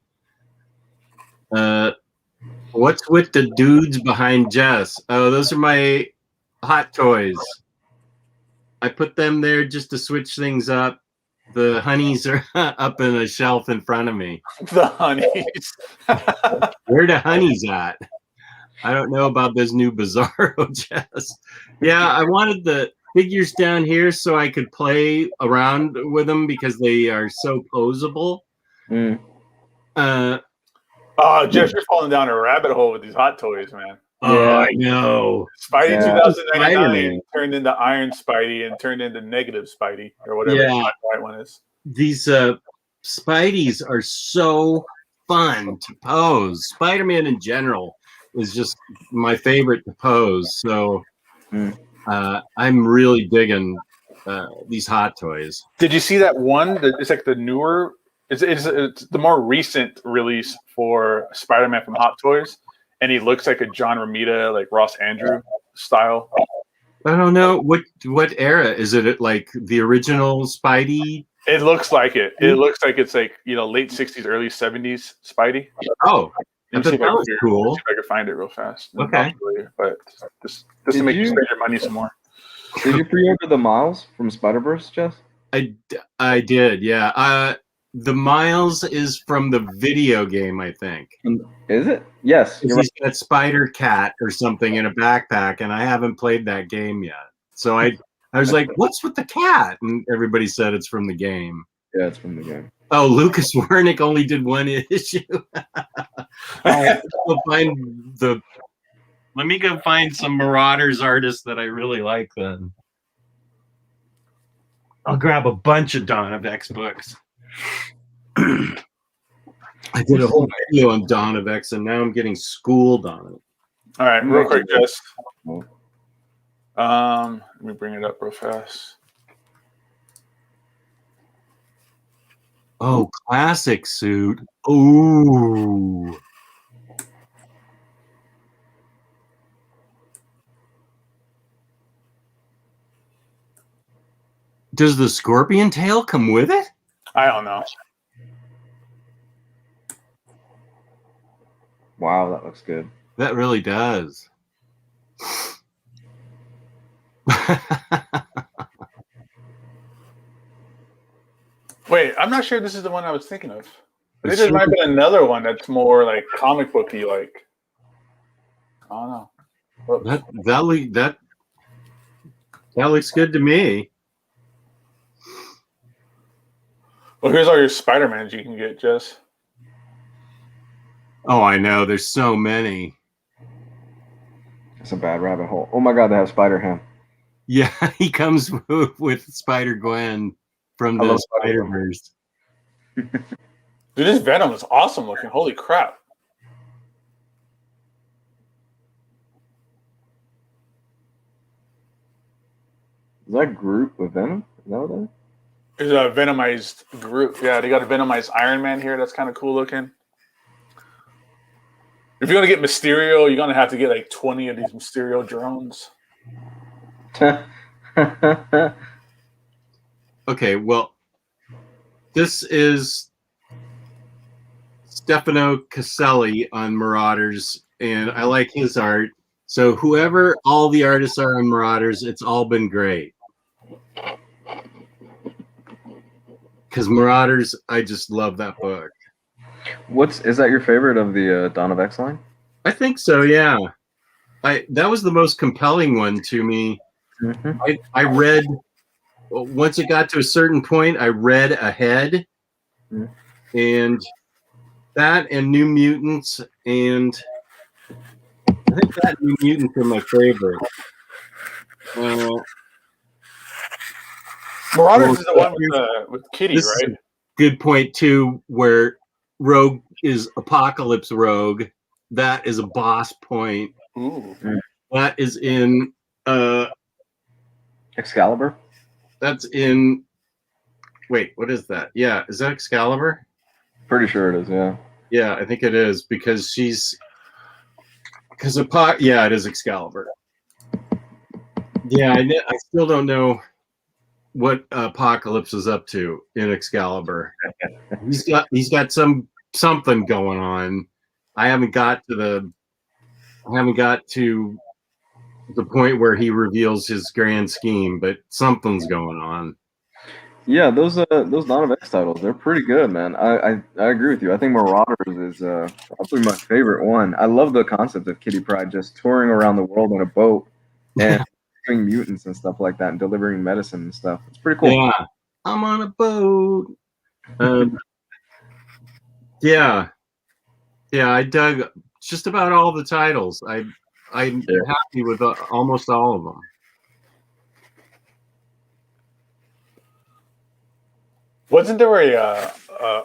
What's with the dudes behind Jess? Oh, those are my hot toys. I put them there just to switch things up. The honeys are up in a shelf in front of me. The honeys. Where the honeys at? I don't know about this new Bizarro Jess. Yeah, I wanted the figures down here so I could play around with them because they are so posable. Oh, Jeff, you're falling down a rabbit hole with these hot toys, man. Oh, I know. Spidey Yeah. 2099 Spider-Man. turned into Iron Spidey and turned into Negative Spidey or whatever Yeah. the right one is. These Spideys are so fun to pose. Spider-Man in general is just my favorite to pose. So I'm really digging these hot toys. Did you see that one? It's like the newer. It's the more recent release for Spider-Man from Hot Toys, and he looks like a John Romita, like Ross Andrew style. I don't know what era is it? Like the original Spidey? It looks like it. It looks like it's like late '60s, early '70s Spidey. Oh, I Let me thought that was cool. See if I can find it real fast. Okay. But just to make you spend your money some more. Did you pre-order the Miles from Spider-Verse, Jess? I did, yeah. The Miles is from the video game, I think. Is it? Yes. You're right. He's got Spider Cat or something in a backpack, and I haven't played that game yet. So I was like, "What's with the cat?" And everybody said it's from the game. Yeah, it's from the game. Oh, Lucas Wernick only did one issue. Let me go find some Marauders artists that I really like. Then I'll grab a bunch of Dawn of X books. I did a whole video on Dawn of X, and now I'm getting schooled on it. All right, real quick, Jess. Let me bring it up real fast. Oh, classic suit. Ooh. Does the scorpion tail come with it? I don't know. Wow, that looks good. That really does. Wait, I'm not sure this is the one I was thinking of. Maybe there might be another one that's more like comic booky, like. I don't know. Whoops. That looks good to me. Well, here's all your Spider-Mans you can get, Jess. Oh, I know. There's so many. It's a bad rabbit hole. Oh my God, they have Spider-Ham. Yeah, he comes with Spider-Gwen from the Spider-Verse. Dude, this Venom is awesome looking. Holy crap. Is that Groot with Venom? Is that what that is? There's a Venomized Groot. Yeah, they got a Venomized Iron Man here. That's kind of cool looking. If you're going to get Mysterio, you're going to have to get like 20 of these Mysterio drones. Okay, well, this is Stefano Caselli on Marauders, and I like his art. So whoever all the artists are on Marauders, it's all been great. Because Marauders, I just love that book. Is that your favorite of the Dawn of X line? I think so, yeah. That was the most compelling one to me. Mm-hmm. I read, once it got to a certain point, I read ahead. And that and New Mutants and I think that New Mutants are my favorite. Marauders is the one with Kitty, this right? is a good point too, where Rogue is Apocalypse Rogue. That is a boss point. Ooh. That is in Excalibur. That's in. Wait, what is that? Yeah, is that Excalibur? Pretty sure it is. Yeah. Yeah, I think it is because yeah, it is Excalibur. Yeah, I still don't know what Apocalypse is up to in Excalibur. He's got something going on. I haven't got to the point where he reveals his grand scheme, but something's going on. Yeah, those Dawn of X titles, they're pretty good, man. I agree with you. I think Marauders is probably my favorite one. I love the concept of Kitty Pryde just touring around the world on a boat and doing mutants and stuff like that and delivering medicine and stuff. It's pretty cool. Yeah, I'm on a boat. Yeah, I dug just about all the titles. I'm happy with almost all of them. Wasn't there a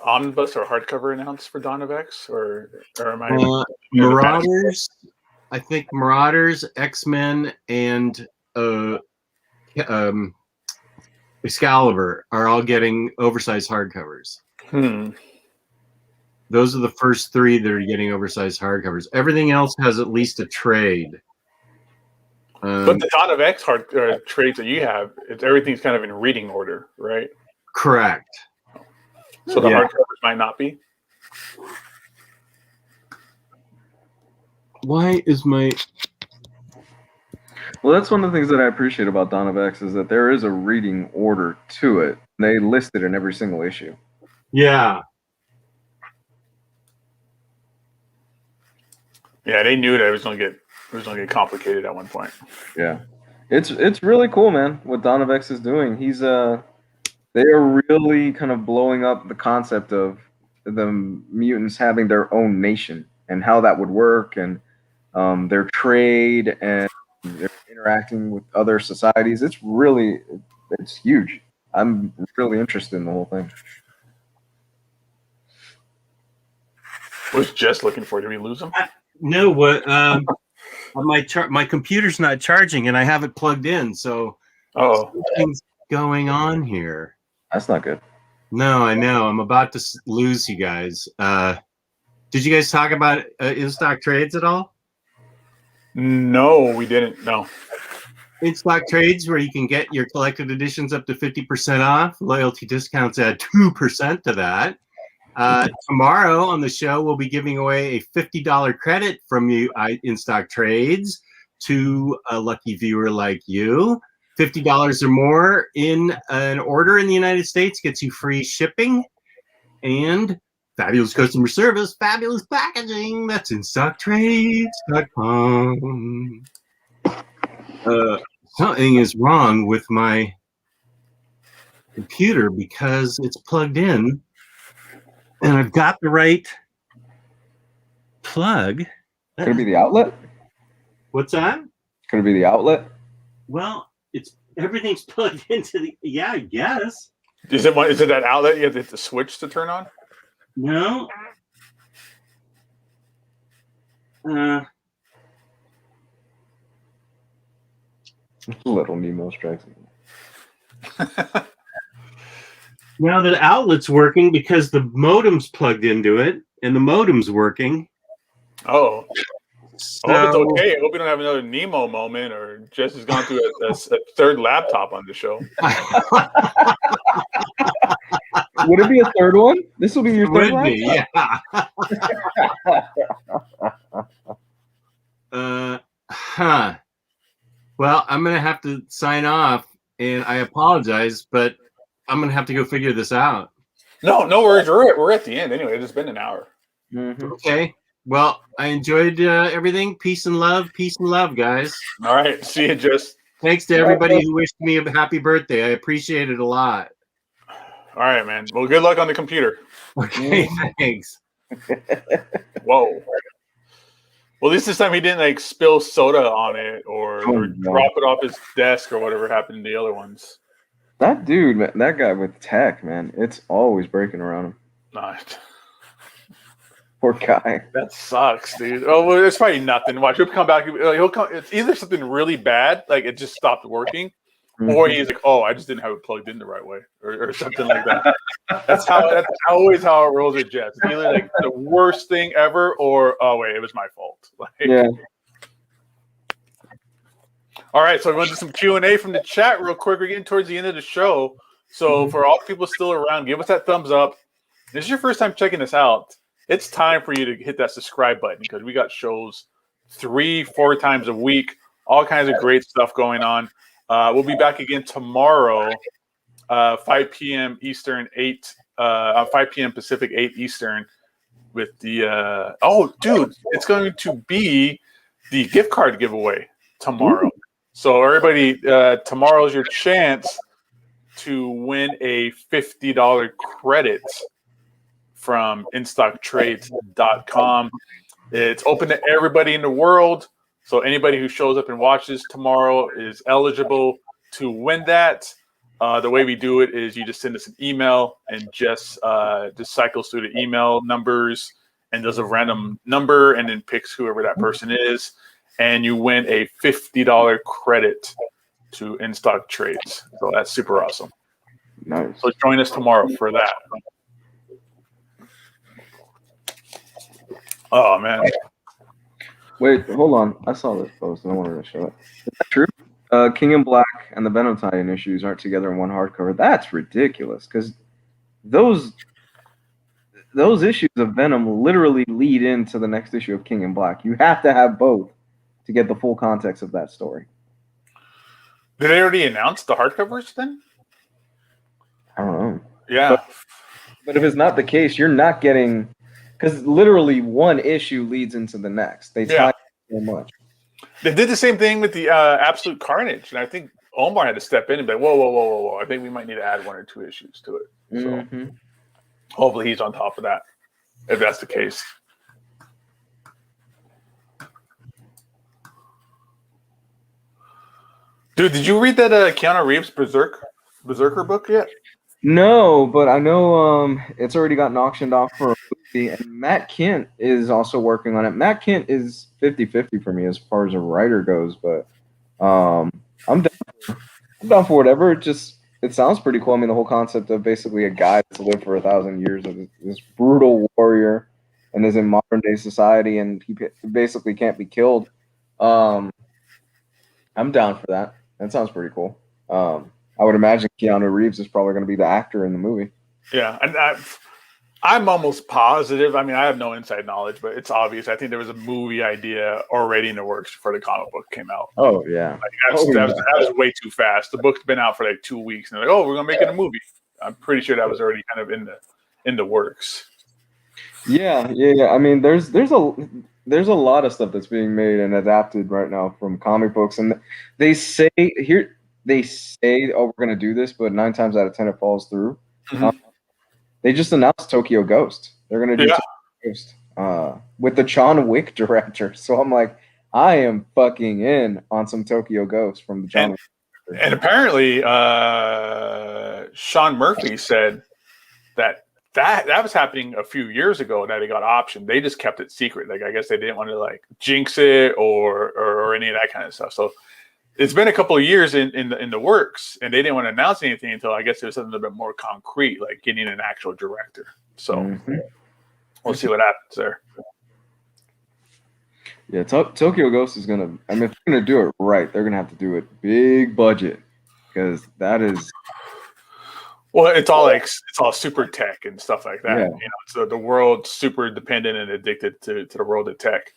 omnibus or hardcover announced for Dawn of X, or am I? Marauders, I think Marauders, X-Men, and Excalibur are all getting oversized hardcovers. Those are the first three that are getting oversized hardcovers. Everything else has at least a trade. But the Dawn of X trades that you have, everything's kind of in reading order, right? Correct. So the hardcovers might not be? Why is my... Well, that's one of the things that I appreciate about Dawn of X is that there is a reading order to it. They list it in every single issue. Yeah. Yeah, they knew that it was going to get complicated at one point. Yeah. It's really cool, man, what Dawn of X is doing. They are really kind of blowing up the concept of the mutants having their own nation and how that would work and their trade and their interacting with other societies. It's huge. I'm really interested in the whole thing. Was just looking for it. Did we lose him? No, what? My computer's not charging and I have it plugged in, so something's going on here. That's not good. No, I know. I'm about to lose you guys. Did you guys talk about Instocktrades at all? No, we didn't. No. Instocktrades, where you can get your collected editions up to 50% off. Loyalty discounts add 2% to that. Tomorrow on the show, we'll be giving away a $50 credit from you, Instocktrades, to a lucky viewer like you. $50 or more in an order in the United States gets you free shipping and fabulous customer service, fabulous packaging. That's Instocktrades.com. Something is wrong with my computer because it's plugged in and I've got the right plug. Could it be the outlet? What's that? Could it be the outlet? Well, everything's plugged into the. Yeah, I guess. Is it that outlet you have to hit the switch to turn on? No. Little Nemo strikes. Now the outlet's working because the modem's plugged into it, and the modem's working. Oh. So, I hope it's okay. I hope we don't have another Nemo moment or Jess has gone through a third laptop on the show. Would it be a third one? This will be your third one? Yeah. Well, I'm going to have to sign off, and I apologize, but I'm going to have to go figure this out. No worries. We're at the end anyway. It's been an hour. Mm-hmm. Okay. Well, I enjoyed everything. Peace and love, guys. All right. See you, Jess. Thanks to everybody who wished me a happy birthday. I appreciate it a lot. All right, man. Well, good luck on the computer. Okay, thanks. Whoa. Well, at least this time he didn't like spill soda on it or no. drop it off his desk or whatever happened to the other ones. That dude, man, that guy with tech, man, it's always breaking around him. Nah, Poor guy. that sucks, dude. Oh, well, it's probably nothing. Watch, he'll come back. He'll come. It's either something really bad, like it just stopped working, or he's like, "Oh, I just didn't have it plugged in the right way," or something like that. That's always how it rolls with Jets. It's either like the worst thing ever, or oh wait, it was my fault. Like, Yeah. All right, so we want to do some Q&A from the chat real quick. We're getting towards the end of the show, so for all people still around, give us that thumbs up. If this is your first time checking us out, it's time for you to hit that subscribe button because we got shows 3-4 times a week, all kinds of great stuff going on. We'll be back again tomorrow, 5 p.m. Eastern, 5 p.m. Pacific, 8 Eastern, with the it's going to be the gift card giveaway tomorrow. So everybody, tomorrow's your chance to win a $50 credit from Instocktrades.com. It's open to everybody in the world. So anybody who shows up and watches tomorrow is eligible to win that. The way we do it is you just send us an email and just cycles through the email numbers and does a random number and then picks whoever that person is. And you win a $50 credit to Instocktrades. So that's super awesome. Nice. So join us tomorrow for that. Oh, man. Wait, hold on. I saw this post and I wanted to show it. Is that true? King in Black and the Venom tie-in issues aren't together in one hardcover. That's ridiculous because those issues of Venom literally lead into the next issue of King in Black. You have to have both to get the full context of that story. Did they already announce the hardcovers then? I don't know. Yeah. But if it's not the case, you're not getting... Because literally one issue leads into the next. They tie so much. They did the same thing with the Absolute Carnage. And I think Omar had to step in and be like, whoa. I think we might need to add 1 or 2 issues to it. So hopefully he's on top of that, if that's the case. Dude, did you read that Keanu Reeves Berserker book yet? No, but I know it's already gotten auctioned off for a movie, and Matt Kent is also working on it. Matt Kent is 50-50 for me as far as a writer goes, but I'm down for whatever. It sounds pretty cool. I mean, the whole concept of basically a guy that's lived for 1,000 years of this brutal warrior and is in modern day society, and he basically can't be killed. I'm down for that. That sounds pretty cool. I would imagine Keanu Reeves is probably going to be the actor in the movie. Yeah, and I'm almost positive. I mean, I have no inside knowledge, but it's obvious. I think there was a movie idea already in the works before the comic book came out. Oh, yeah. Like, that was way too fast. The book's been out for like 2 weeks, and they're like, "Oh, we're going to make it a movie." I'm pretty sure that was already kind of in the works. Yeah. I mean, there's a lot of stuff that's being made and adapted right now from comic books, and they say, "Oh, we're going to do this," but 9 times out of 10 it falls through. They just announced Tokyo Ghost. They're going to do Tokyo Ghost with the John Wick director. So I'm like, I am fucking in on some Tokyo Ghost from the John Wick director. And apparently, Sean Murphy said that was happening a few years ago that it got optioned. They just kept it secret. Like, I guess they didn't want to like jinx it or any of that kind of stuff. So it's been a couple of years in the works, and they didn't want to announce anything until I guess there was something a bit more concrete, like getting an actual director. So we'll see what happens there. Yeah, Tokyo Ghost is gonna. I mean, if they're gonna do it right, they're gonna have to do it big budget because that is. Well, it's all super tech and stuff like that. Yeah. You know, so the world's super dependent and addicted to the world of tech.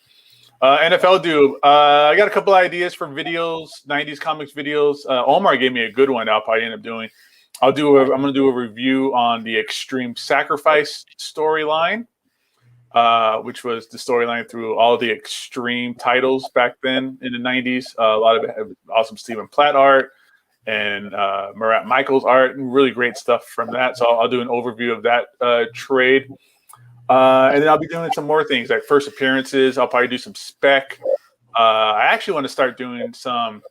NFL dude, I got a couple ideas for videos, 90s comics videos. Omar gave me a good one that I'll probably end up doing. I'm going to do a review on the Extreme Sacrifice storyline, which was the storyline through all the Extreme titles back then in the 90s. A lot of it had awesome Stephen Platt art and Marat Michaels art, and really great stuff from that. So I'll do an overview of that trade. And then I'll be doing some more things like first appearances. I'll probably do some spec. I actually want to start doing some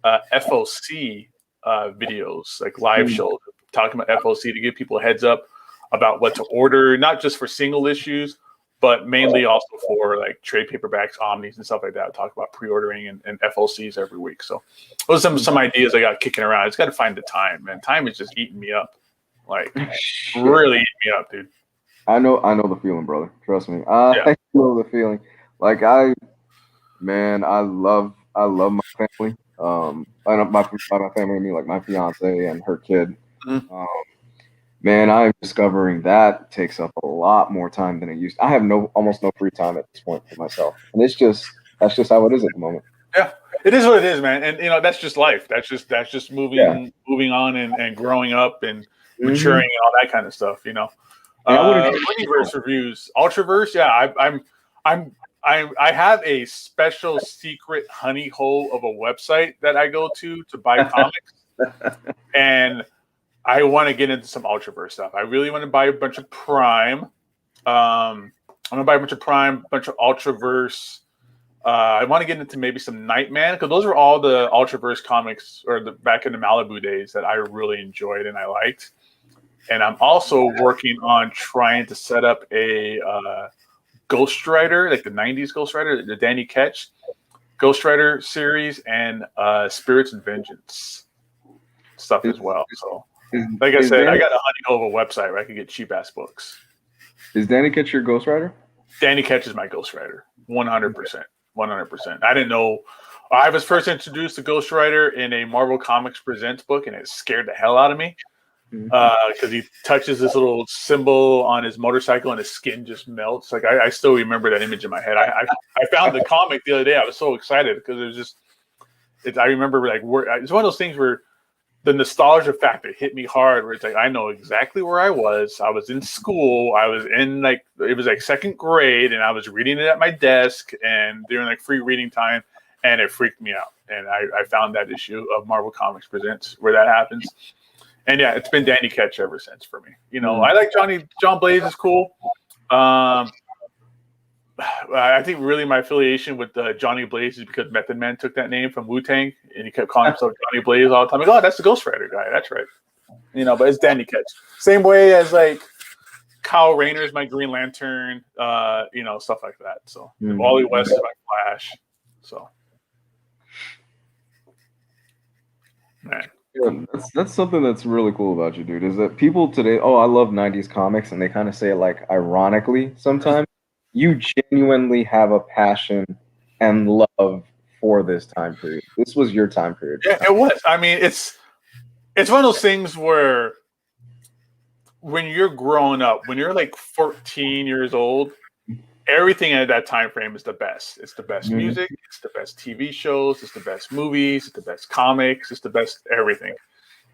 FOC videos, like live shows, talking about FOC to give people a heads up about what to order, not just for single issues, but mainly also for like trade paperbacks, omnis, and stuff like that. I'll talk about pre-ordering and FOCs every week. So those are some ideas I got kicking around. I just got to find the time, man. Time is just eating me up, like really eating me up, dude. I know the feeling, brother. Trust me. I know the feeling. Like I love my family. I know by my family, I mean like my fiance and her kid. Mm-hmm. Man, I'm discovering that takes up a lot more time than it used. I have almost no free time at this point for myself, and that's just how it is at the moment. Yeah, it is what it is, man. And that's just life. That's just moving on and growing up and maturing and all that kind of stuff. Omniverse reviews, Ultraverse. Yeah, I have a special secret honey hole of a website that I go to buy comics, and I want to get into some Ultraverse stuff. I really want to buy a bunch of Prime. I'm gonna buy a bunch of Prime, a bunch of Ultraverse. I want to get into maybe some Nightman, because those are all the Ultraverse comics, or back in the Malibu days, that I really enjoyed and I liked. And I'm also working on trying to set up a Ghost Rider, like the 90s Ghost Rider, the Danny Ketch Ghost Rider series, and Spirits and Vengeance stuff as well. So, like I said, I got a honey hole of a website where I can get cheap ass books. Is Danny Ketch your Ghost Rider? Danny Ketch is my Ghost Rider, 100%. 100%. I didn't know. I was first introduced to Ghost Rider in a Marvel Comics Presents book, and it scared the hell out of me. Because he touches this little symbol on his motorcycle and his skin just melts. Like I still remember that image in my head. I found the comic the other day. I was so excited because it was just. I remember like it's one of those things where the nostalgia factor hit me hard. Where it's like I know exactly where I was. I was in school. I was in it was like second grade, and I was reading it at my desk and during like free reading time, and it freaked me out. And I found that issue of Marvel Comics Presents where that happens. And yeah, it's been Danny Ketch ever since for me. I like John Blaze is cool. I think really my affiliation with Johnny Blaze is because Method Man took that name from Wu-Tang, and he kept calling himself Johnny Blaze all the time. Like, oh, that's the Ghost Rider guy. That's right. But it's Danny Ketch. Same way as like Kyle Rayner's my Green Lantern, stuff like that. So Wally West is my Flash. So, man. Yeah, that's something that's really cool about you, dude, is that people today, I love 90s comics, and they kind of say it like ironically sometimes. You genuinely have a passion and love for this time period. This was your time period. Yeah, it was. I mean, it's one of those things where when you're growing up, when you're like 14 years old, everything at that time frame is the best. It's the best music. It's the best TV shows. It's the best movies. It's the best comics. It's the best everything.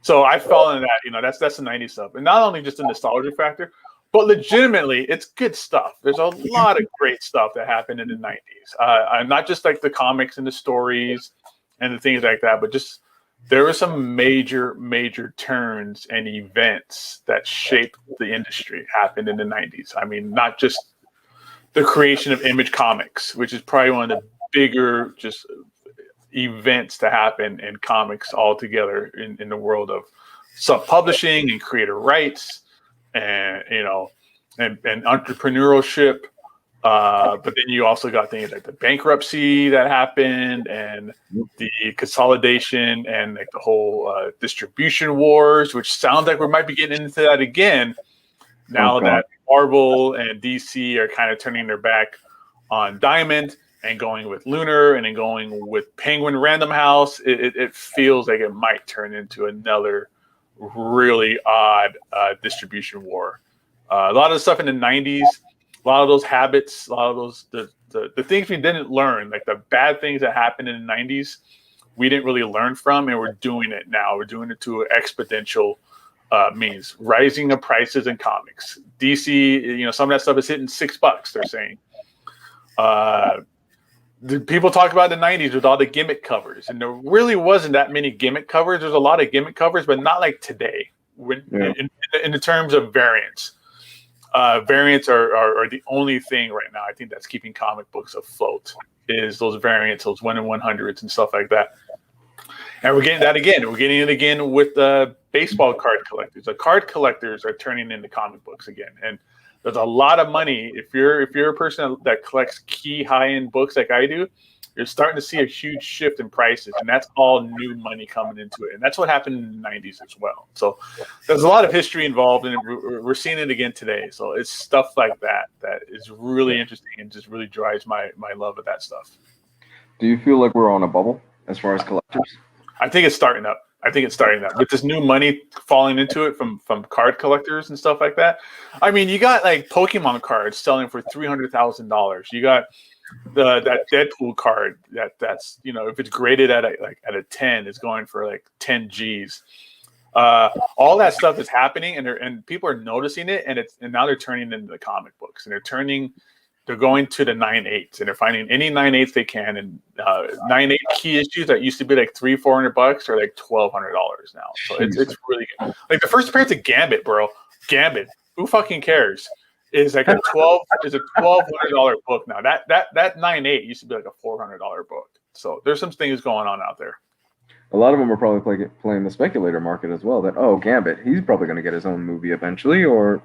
So I fell into that. That's the 90s stuff. And not only just the nostalgia factor, but legitimately, it's good stuff. There's a lot of great stuff that happened in the 90s. Not just like the comics and the stories and the things like that, but just there were some major, major turns and events that shaped the industry happened in the 90s. I mean, not just the creation of Image Comics, which is probably one of the bigger just events to happen in comics altogether in the world of self-publishing and creator rights and entrepreneurship. But then you also got things like the bankruptcy that happened and the consolidation and like the whole distribution wars, which sounds like we might be getting into that again now that Marvel and DC are kind of turning their back on Diamond and going with Lunar and then going with Penguin Random House. It feels like it might turn into another really odd distribution war. A lot of the stuff in the 90s, a lot of those habits, a lot of those the things we didn't learn, like the bad things that happened in the 90s, we didn't really learn from, and we're doing it now. We're doing it to an exponential means. Rising of prices in comics. DC, some of that stuff is hitting $6, they're saying. People talk about the 90s with all the gimmick covers, and there really wasn't that many gimmick covers. There's a lot of gimmick covers, but not like today in the terms of variants. variants are the only thing right now I think that's keeping comic books afloat. Is those variants, those 1 in 100s and stuff like that. And we're getting that again. We're getting it again with baseball card collectors. The card collectors are turning into comic books again, and there's a lot of money. If you're a person that collects key high-end books like I do, you're starting to see a huge shift in prices, and that's all new money coming into it. And that's what happened in the 90s as well. So there's a lot of history involved, and we're seeing it again today. So it's stuff like that is really interesting and just really drives my love of that stuff. Do you feel like we're on a bubble as far as collectors? I think it's starting up. With this new money falling into it from card collectors and stuff like that. I mean, you got like Pokemon cards selling for $300,000. You got that Deadpool card that's if it's graded at a 10, it's going for like 10 G's. All that stuff is happening, and people are noticing it, and now they're turning into the comic books, and they're going to the 9/8s, and they're finding any 9/8 they can, and 9/8 key issues that used to be like $300-400 are like $1,200 now. So it's really good. Like the first appearance of Gambit, bro. Gambit, who fucking cares? Is like a $1,200 book now. That 9/8 used to be like a $400 book. So there's some things going on out there. A lot of them are probably playing the speculator market as well. That Gambit, he's probably going to get his own movie eventually, or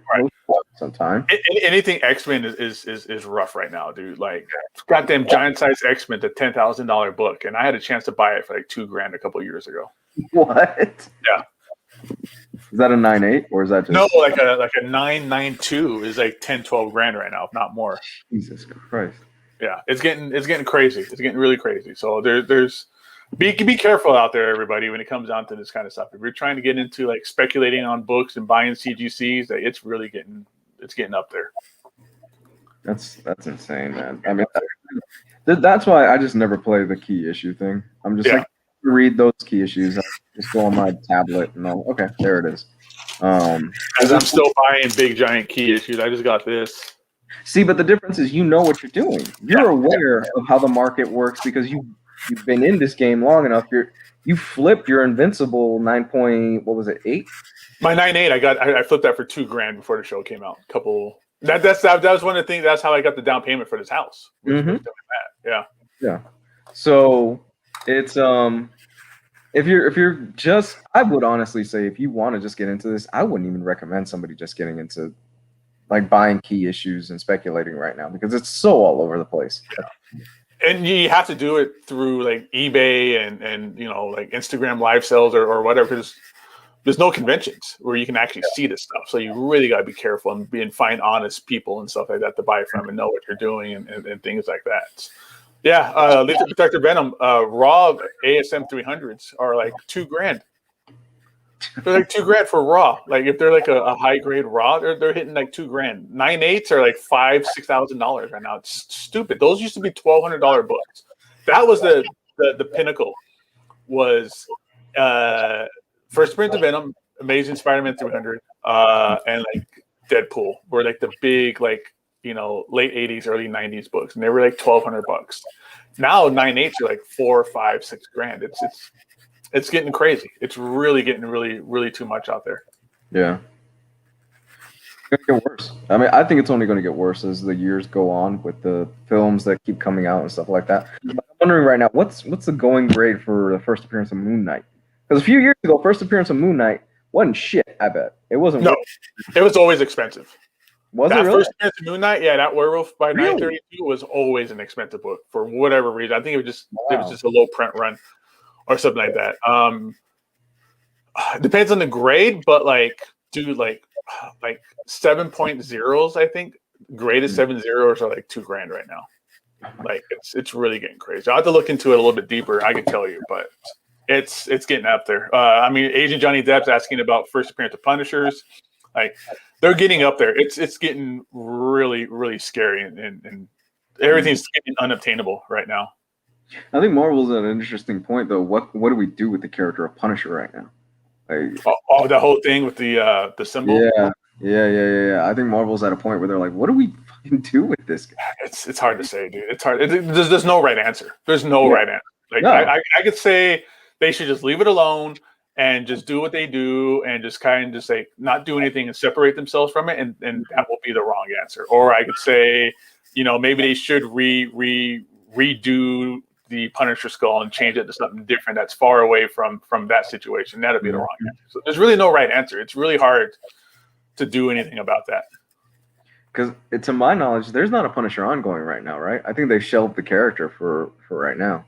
sometime. Anything X-Men is rough right now, dude. Like goddamn giant size X-Men, the $10,000 book, and I had a chance to buy it for like $2,000 a couple of years ago. What? Yeah. Is that a 9/8 or is that just no? Like a 9.92 is like $10-12 grand right now, if not more. Jesus Christ. Yeah, it's getting crazy. It's getting really crazy. So there's be careful out there, everybody, when it comes down to this kind of stuff. If you're trying to get into like speculating on books and buying CGCs, it's really getting up there. That's insane, man. I mean, that's why I just never play the key issue thing. I'm just like, read those key issues. I just go on my tablet and okay, there it is. As I'm still buying big giant key issues. I just got this. See, but the difference is you know what you're doing. You're aware of how the market works because you've been in this game long enough. You flipped your Invincible 8? My 9.8, I flipped that for $2,000 before the show came out. That was one of the things. That's how I got the down payment for this house. Yeah. So it's if you're just, I would honestly say if you want to just get into this, I wouldn't even recommend somebody just getting into like buying key issues and speculating right now because it's so all over the place. Yeah. And you have to do it through like eBay and like Instagram live sales or whatever, because there's no conventions where you can actually see this stuff. So you really got to be careful and find honest people and stuff like that to buy from and know what you're doing and things like that. Yeah, Lethal Protector Venom, raw ASM 300s are like $2,000. They're like $2,000 for raw. Like if they're like a high grade raw, they're hitting like $2,000. 9/8s are like $5,000-6,000 right now. It's stupid. Those used to be $1,200 books. That was the pinnacle. Was First Appearance of Venom, Amazing Spider-Man 300, and like Deadpool were like the big like late 80s, early 90s books, and they were like $1,200. Now 9/8s are like $4, $5, $6,000. It's getting crazy. It's really getting really too much out there. Yeah. It's going to get worse. I mean, I think it's only going to get worse as the years go on with the films that keep coming out and stuff like that. But I'm wondering right now, what's the going grade for the first appearance of Moon Knight? Because a few years ago, first appearance of Moon Knight wasn't shit, I bet. It wasn't. No, it was always expensive. Was that it really? First appearance of Moon Knight, that Werewolf by 932 was always an expensive book for whatever reason. I think it was just a low print run or something like that. It depends on the grade, but like 7.0s, I think graded 7.0s are like $2,000 right now. Like it's really getting crazy. I'll have to look into it a little bit deeper. I can tell you, but it's getting up there. I mean, Agent Johnny Depp's asking about first appearance of Punishers. Like they're getting up there. It's getting really scary and everything's getting unobtainable right now. I think Marvel's at an interesting point though. What do we do with the character of Punisher right now? Like, the whole thing with the symbol. Yeah. I think Marvel's at a point where they're like, what do we fucking do with this guy? It's hard to say, dude. It's hard. There's no right answer. There's no right answer. Like I could say they should just leave it alone and just do what they do and just kind of just like not do anything and separate themselves from it, and that will be the wrong answer. Or I could say, maybe they should redo the Punisher skull and change it to something different that's far away from that situation. That'd be the wrong answer. So there's really no right answer. It's really hard to do anything about that. Because to my knowledge, there's not a Punisher ongoing right now, right? I think they shelved the character for right now.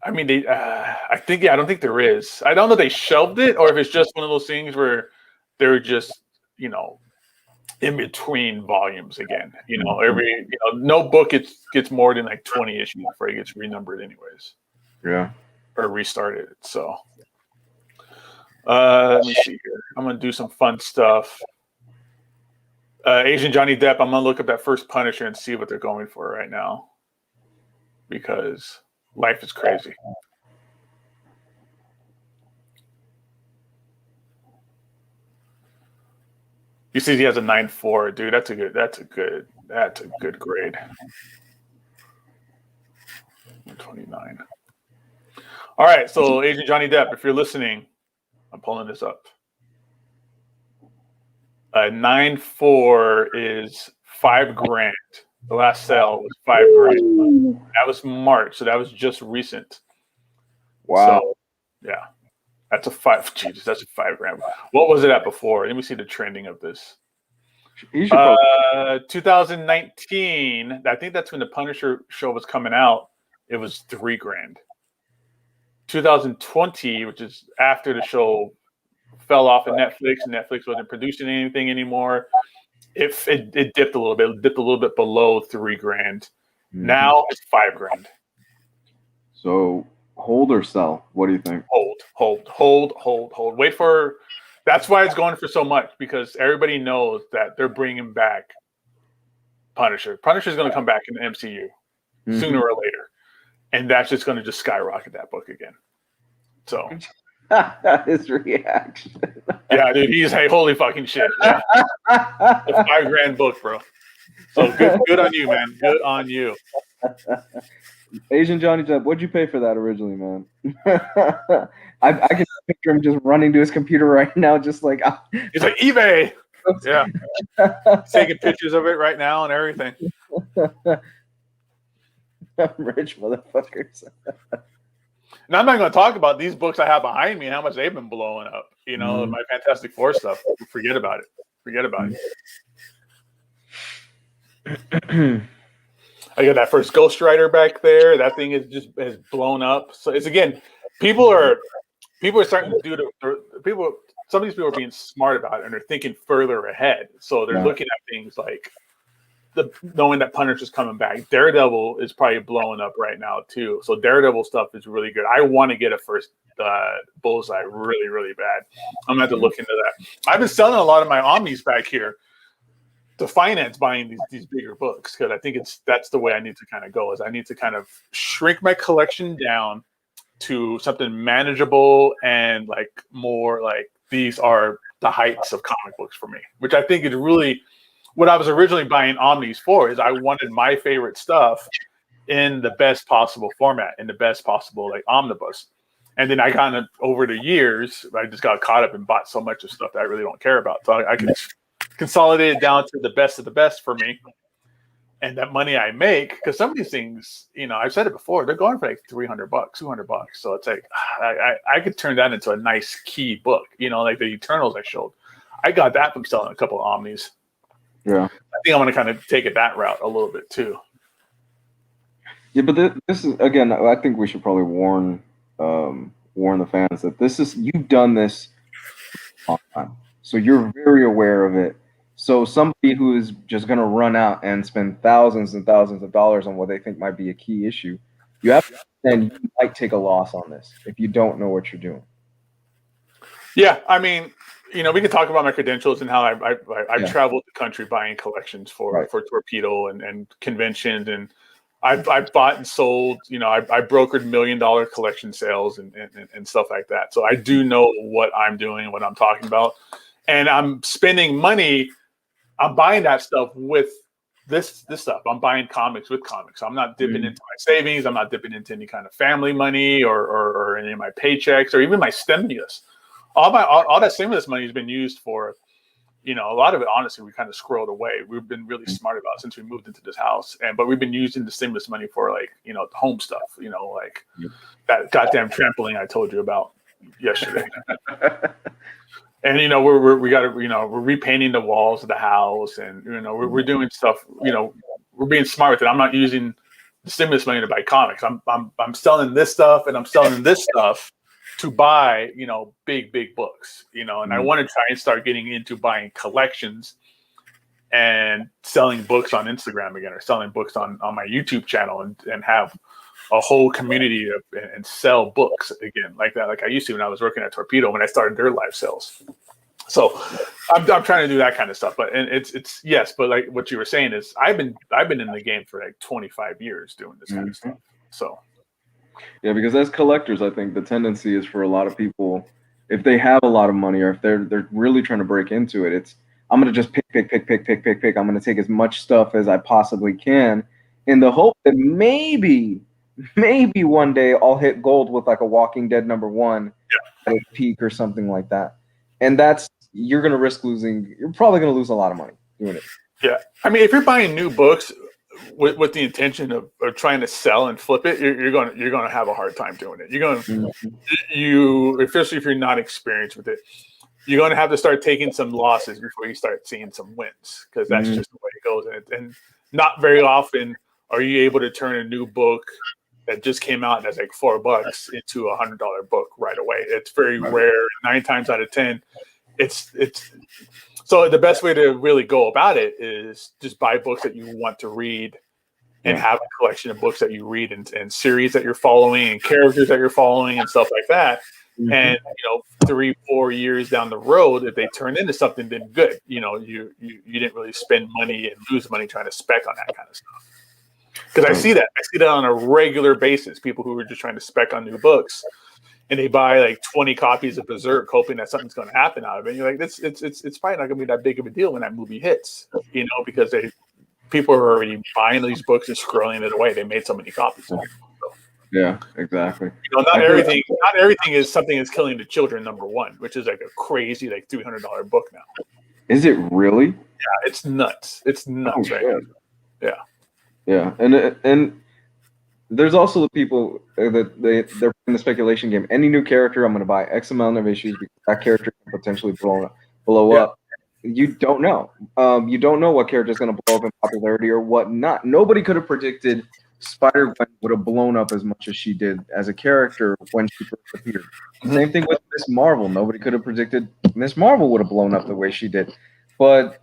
I mean, I don't think there is. I don't know if they shelved it or if it's just one of those things where they're just, in between volumes again. No book gets more than like 20 issues before it gets renumbered anyways. Yeah. Or restarted. So let me see here. I'm going to do some fun stuff. Asian Johnny Depp, I'm going to look up that first Punisher and see what they're going for right now. Because life is crazy. You see, he has a 9.4, dude. That's a good grade. 129. All right, so Agent Johnny Depp, if you're listening, I'm pulling this up. 9.4 is $5,000. The last sale was $5,000. That was March, so that was just recent. Wow. So, yeah, that's a $5,000. What was it at before? Let me see the trending of this. 2019. I think that's when the Punisher show was coming out. It was $3,000. 2020, which is after the show fell off of Netflix, and Netflix wasn't producing anything anymore. It dipped a little bit. It dipped a little bit below $3,000. Mm-hmm. Now it's $5,000. So hold or sell? What do you think? Hold. Wait for. That's why it's going for so much, because everybody knows that they're bringing back Punisher. Punisher's going to come back in the MCU sooner or later, and that's just going to just skyrocket that book again. So. His reaction. Yeah, dude, he's like, holy fucking shit. Yeah. A $5,000 book, bro. So good on you, man. Good on you. Asian Johnny Depp, what'd you pay for that originally, man? I can picture him just running to his computer right now, just like he's like eBay. Yeah, taking pictures of it right now and everything. Rich motherfuckers. Now, I'm not going to talk about these books I have behind me and how much they've been blowing up. My Fantastic Four stuff. Forget about it. I got that first Ghost Rider back there. That thing has blown up. So it's again, people are starting to do some of these people are being smart about it and they're thinking further ahead. So they're looking at things like knowing that Punisher's coming back. Daredevil is probably blowing up right now too. So Daredevil stuff is really good. I want to get a first Bullseye really, really bad. I'm gonna have to look into that. I've been selling a lot of my Omnis back here to finance buying these bigger books, because I think that's the way I need to kind of go. Is I need to kind of shrink my collection down to something manageable and like more like these are the heights of comic books for me, which I think is really what I was originally buying Omnis for. Is I wanted my favorite stuff in the best possible format, in the best possible like omnibus. And then I kind of over the years, I just got caught up and bought so much of stuff that I really don't care about. So I can consolidate it down to the best of the best for me. And that money I make, because some of these things, I've said it before, they're going for like $300, $200. So it's like, I could turn that into a nice key book, like the Eternals I showed. I got that from selling a couple of Omnis. Yeah. I think I'm going to kind of take it that route a little bit too. Yeah, but this is, again, I think we should probably warn the fans that you've done this a long time. So you're very aware of it. So somebody who is just going to run out and spend thousands and thousands of dollars on what they think might be a key issue, you have to understand you might take a loss on this if you don't know what you're doing. Yeah, I mean, we can talk about my credentials and how I've traveled the country buying collections for Torpedo and conventions, and I've bought and sold. I brokered $1 million collection sales and stuff like that. So I do know what I'm doing, what I'm talking about, and I'm spending money. I'm buying that stuff with this stuff. I'm buying comics with comics. I'm not dipping into my savings. I'm not dipping into any kind of family money or any of my paychecks or even my stimulus. All that stimulus money has been used for, a lot of it, honestly, we kind of squirreled away. We've been really smart about it since we moved into this house. But we've been using the stimulus money for home stuff, that goddamn trampoline I told you about yesterday. And we're repainting the walls of the house, and we're doing stuff. We're being smart with it. I'm not using the stimulus money to buy comics. I'm selling this stuff, and I'm selling this stuff to buy big books. And I want to try and start getting into buying collections and selling books on Instagram again, or selling books on my YouTube channel, and have a whole community and sell books again like that, like I used to when I was working at Torpedo when I started their live sales. So I'm trying to do that kind of stuff. But it's yes, but like what you were saying is I've been in the game for like 25 years doing this kind of stuff. So yeah, because as collectors, I think the tendency is for a lot of people, if they have a lot of money or if they're really trying to break into it, it's I'm gonna just pick. I'm gonna take as much stuff as I possibly can in the hope that maybe one day I'll hit gold with like a Walking Dead #1 at a peak or something like that. And you're going to risk losing. You're probably going to lose a lot of money doing it. Yeah. I mean, if you're buying new books with the intention of trying to sell and flip it, you're going to have a hard time doing it. You're going to, especially if you're not experienced with it, you're going to have to start taking some losses before you start seeing some wins, because that's just the way it goes. And not very often are you able to turn a new book that just came out that's like $4 into a $100 book right away. It's very rare. 9 times out of 10, it's so the best way to really go about it is just buy books that you want to read and have a collection of books that you read and series that you're following and characters that you're following and stuff like that. And 3-4 years down the road, if they turn into something, then good. You didn't really spend money and lose money trying to spec on that kind of stuff. Because I see that on a regular basis. People who are just trying to spec on new books, and they buy like 20 copies of Berserk, hoping that something's going to happen out of it. And you're like, it's probably not going to be that big of a deal when that movie hits, because people are already buying these books and scrolling it away. They made so many copies of it. So, yeah, exactly. Not everything is something that's killing the children #1, which is like a crazy like $300 book now. Is it really? Yeah, it's nuts. It's nuts, right? Yeah. Yeah, and there's also the people that they're in the speculation game. Any new character, I'm going to buy X amount of issues because that character can potentially blow up. You don't know. You don't know what character is going to blow up in popularity or what not. Nobody could have predicted Spider-Gwen would have blown up as much as she did as a character when she first appeared. Same thing with Miss Marvel. Nobody could have predicted Miss Marvel would have blown up the way she did. But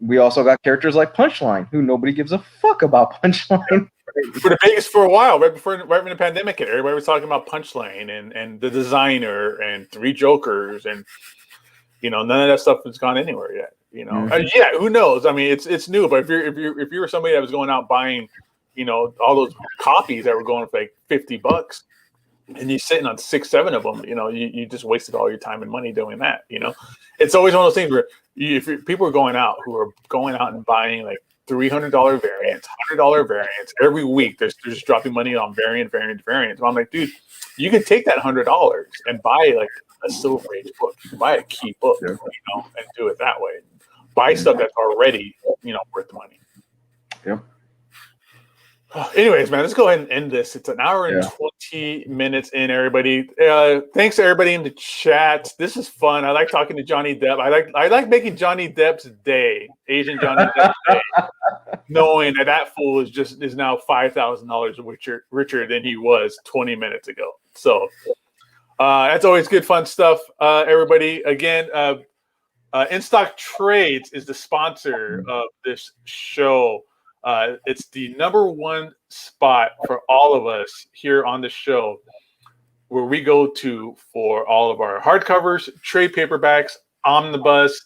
we also got characters like Punchline, who nobody gives a fuck about Punchline. For the biggest for a while, right when the pandemic hit, everybody was talking about Punchline and the designer and 3 Jokers, and none of that stuff has gone anywhere yet. Who knows? I mean, it's new, but if you were somebody that was going out buying, all those copies that were going for like $50, and you're sitting on 6-7 of them, you just wasted all your time and money doing that. It's always one of those things where people are going out and buying like $300 variants, $100 variants every week. They're just dropping money on variants. Well, I'm like, dude, you can take that $100 and buy like a Silver Age book, buy a key book, and do it that way. Buy stuff that's already, worth the money. Yep. Anyways, man, let's go ahead and end this. It's an hour and 20 minutes in, everybody. Thanks to everybody in the chat. This is fun. I like talking to Johnny Depp. I like making Johnny Depp's day, Asian Johnny Depp's day, knowing that fool is now $5,000 richer than he was 20 minutes ago. So that's always good, fun stuff. Everybody, again, Instocktrades is the sponsor of this show. It's the #1 spot for all of us here on the show, where we go to for all of our hardcovers, trade paperbacks, omnibus.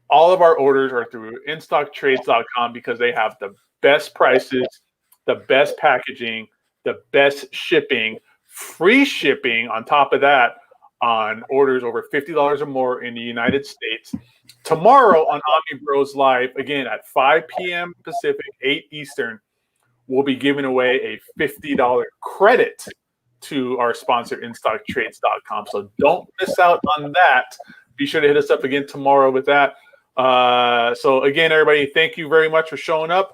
All of our orders are through instocktrades.com because they have the best prices, the best packaging, the best shipping, free shipping on top of that on orders over $50 or more in the United States. Tomorrow on Omnibros Live, again at 5 p.m. Pacific, 8 Eastern, we'll be giving away a $50 credit to our sponsor, Instocktrades.com. So don't miss out on that. Be sure to hit us up again tomorrow with that. So again, everybody, thank you very much for showing up.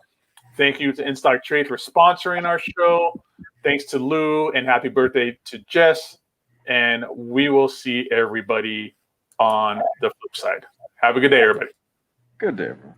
Thank you to Instocktrades for sponsoring our show. Thanks to Lou, and happy birthday to Jess. And we will see everybody on the flip side. Have a good day, everybody. Good day, everyone.